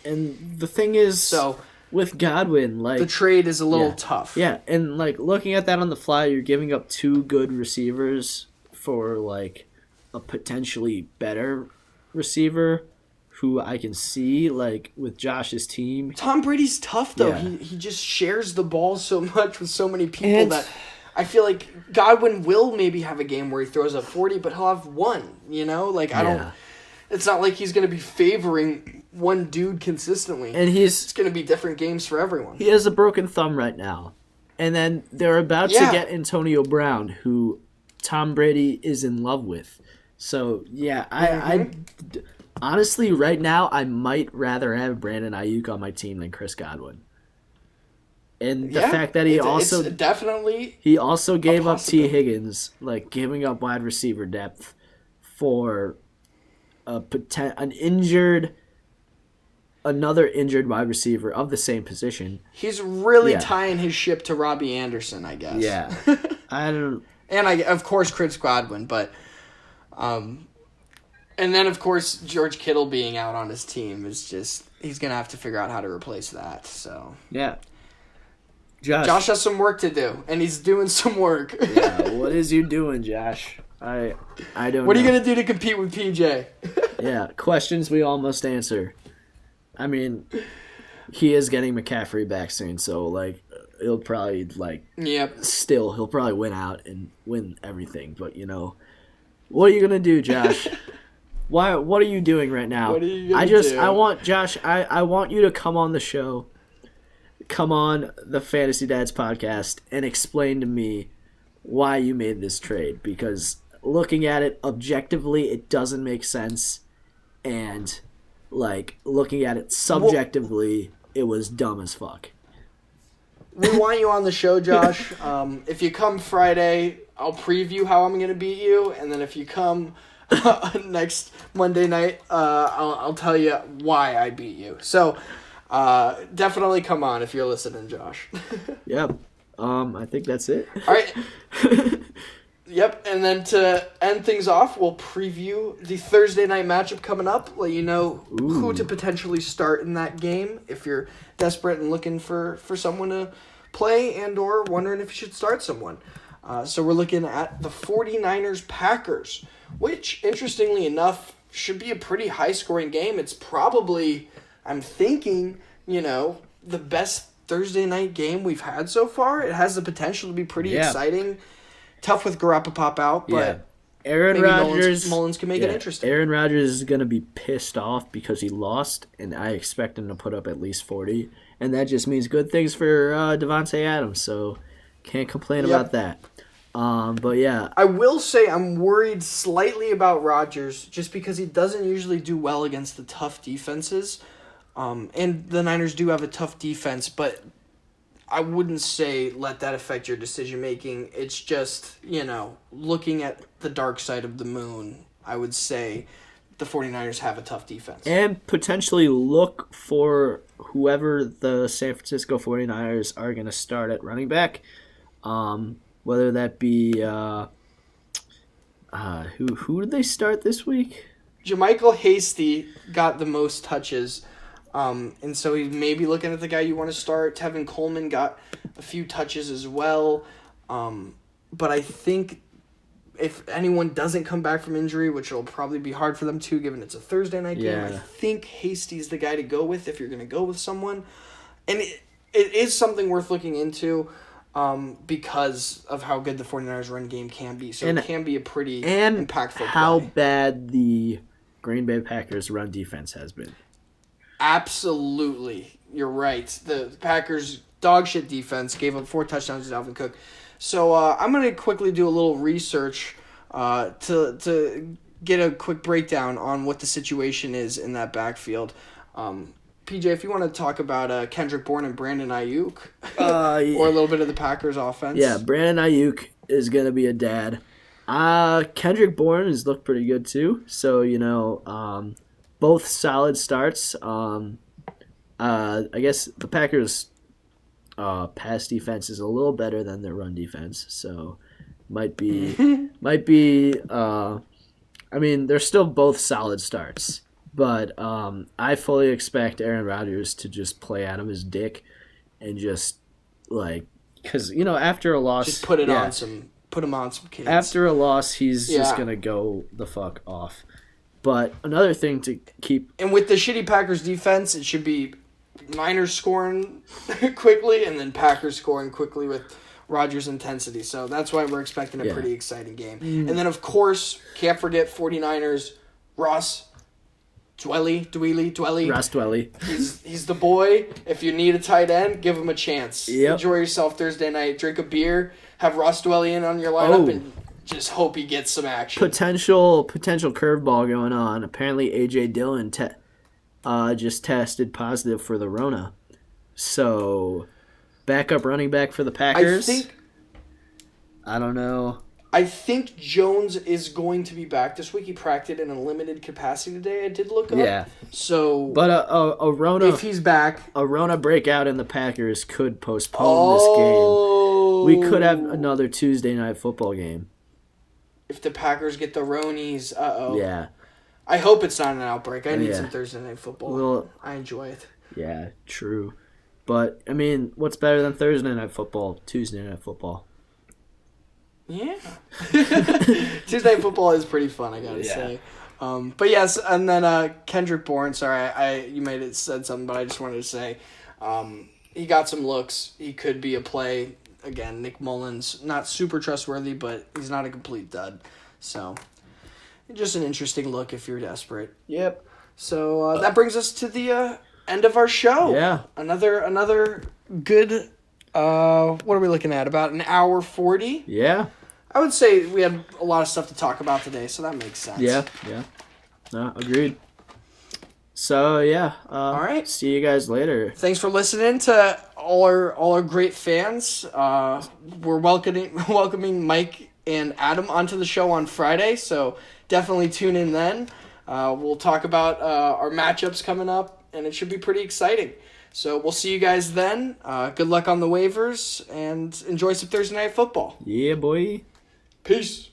And the thing is, with Godwin, the trade is a little tough. Yeah, and looking at that on the fly, you're giving up 2 good receivers for a potentially better receiver who I can see with Josh's team. Tom Brady's tough though. Yeah. He just shares the ball so much with so many people that I feel like Godwin will maybe have a game where he throws up 40, but he'll have 1. I don't. It's not like he's going to be favoring one dude consistently. And it's going to be different games for everyone. He has a broken thumb right now. And then they're about to get Antonio Brown, who Tom Brady is in love with. So, yeah, I honestly, right now, I might rather have Brandon Ayuk on my team than Chris Godwin. And the fact that he also gave up T. Higgins, giving up wide receiver depth for an injured another injured wide receiver of the same position. He's really tying his ship to Robbie Anderson, I guess. Yeah. I don't. And of course Chris Godwin, but and then of course George Kittle being out on his team is just he's gonna have to figure out how to replace that. So yeah. Josh has some work to do, and he's doing some work. Yeah, what is you doing, Josh? I don't. What are you gonna do to compete with PJ? Yeah, questions we all must answer. I mean, he is getting McCaffrey back soon, so like he'll probably Still, he'll probably win out and win everything. But what are you gonna do, Josh? What are you doing right now? What are you gonna do? I want Josh. I want you to come on the show. Come on the Fantasy Dads podcast and explain to me why you made this trade, because looking at it objectively it doesn't make sense, and like looking at it subjectively it was dumb as fuck. We want you on the show, Josh. If you come Friday, I'll preview how I'm gonna beat you, and then if you come next Monday night, I'll tell you why I beat you. So definitely come on if you're listening, Josh. Yep. I think that's it. All right. Yep, and then to end things off, we'll preview the Thursday night matchup coming up, let you know who to potentially start in that game if you're desperate and looking for someone to play and or wondering if you should start someone. So we're looking at the 49ers-Packers, which, interestingly enough, should be a pretty high-scoring game. It's probably, I'm thinking, the best Thursday night game we've had so far. It has the potential to be pretty exciting. Tough with Garoppolo out, but Aaron Rodgers, Mullins can make it interesting. Aaron Rodgers is going to be pissed off because he lost, and I expect him to put up at least 40. And that just means good things for Devontae Adams, so can't complain about that. But yeah. I will say I'm worried slightly about Rodgers just because he doesn't usually do well against the tough defenses. And the Niners do have a tough defense, but I wouldn't say let that affect your decision-making. It's just, looking at the dark side of the moon, I would say the 49ers have a tough defense. And potentially look for whoever the San Francisco 49ers are going to start at running back. Whether that be who did they start this week? JaMycal Hasty got the most touches. And so he may be looking at the guy you want to start. Tevin Coleman got a few touches as well. But I think if anyone doesn't come back from injury, which will probably be hard for them to, given it's a Thursday night game, I think Hasty's the guy to go with if you're going to go with someone. And it is something worth looking into because of how good the 49ers run game can be. So it can be a pretty impactful how play. Bad the Green Bay Packers run defense has been. Absolutely. You're right. The Packers' dog shit defense gave up 4 touchdowns to Dalvin Cook. So I'm going to quickly do a little research to get a quick breakdown on what the situation is in that backfield. PJ, if you want to talk about Kendrick Bourne and Brandon Ayuk or a little bit of the Packers' offense. Yeah, Brandon Ayuk is going to be a dad. Kendrick Bourne has looked pretty good too. So, both solid starts. I guess the Packers' pass defense is a little better than their run defense, so might be. I mean, they're still both solid starts, but I fully expect Aaron Rodgers to just play out of his dick and just because after a loss, just put him on some kids. After a loss, he's just gonna go the fuck off. But another thing to keep... And with the shitty Packers defense, it should be Niners scoring quickly and then Packers scoring quickly with Rodgers' intensity. So that's why we're expecting a pretty exciting game. And then, of course, can't forget 49ers, Ross Dwelley. Ross Dwelley. He's the boy. If you need a tight end, give him a chance. Yep. Enjoy yourself Thursday night. Drink a beer. Have Ross Dwelley in on your lineup and... just hope he gets some action. Potential curveball going on. Apparently, A.J. Dillon just tested positive for the Rona. So, backup running back for the Packers. I don't know I think Jones is going to be back this week. He practiced in a limited capacity today. I did look up. Yeah. So, but a Rona, if he's back, a Rona breakout in the Packers could postpone this game. We could have another Tuesday night football game. If the Packers get the Ronies, Yeah. I hope it's not an outbreak. I need some Thursday night football. Well, I enjoy it. Yeah, true. But, I mean, what's better than Thursday night football? Tuesday night football. Yeah. Tuesday night football is pretty fun, I gotta say. But yes, and then Kendrick Bourne, sorry, you might have said something, but I just wanted to say he got some looks. He could be a play. Again, Nick Mullins, not super trustworthy, but he's not a complete dud. So, just an interesting look if you're desperate. Yep. So, that brings us to the end of our show. Yeah. Another good... what are we looking at? About an hour 40? Yeah. I would say we had a lot of stuff to talk about today, so that makes sense. Yeah. No, agreed. So, yeah. All right. See you guys later. Thanks for listening to all our great fans. We're welcoming Mike and Adam onto the show on Friday, so definitely tune in then. We'll talk about our matchups coming up, and it should be pretty exciting. So we'll see you guys then. Good luck on the waivers, and enjoy some Thursday Night Football. Yeah, boy. Peace.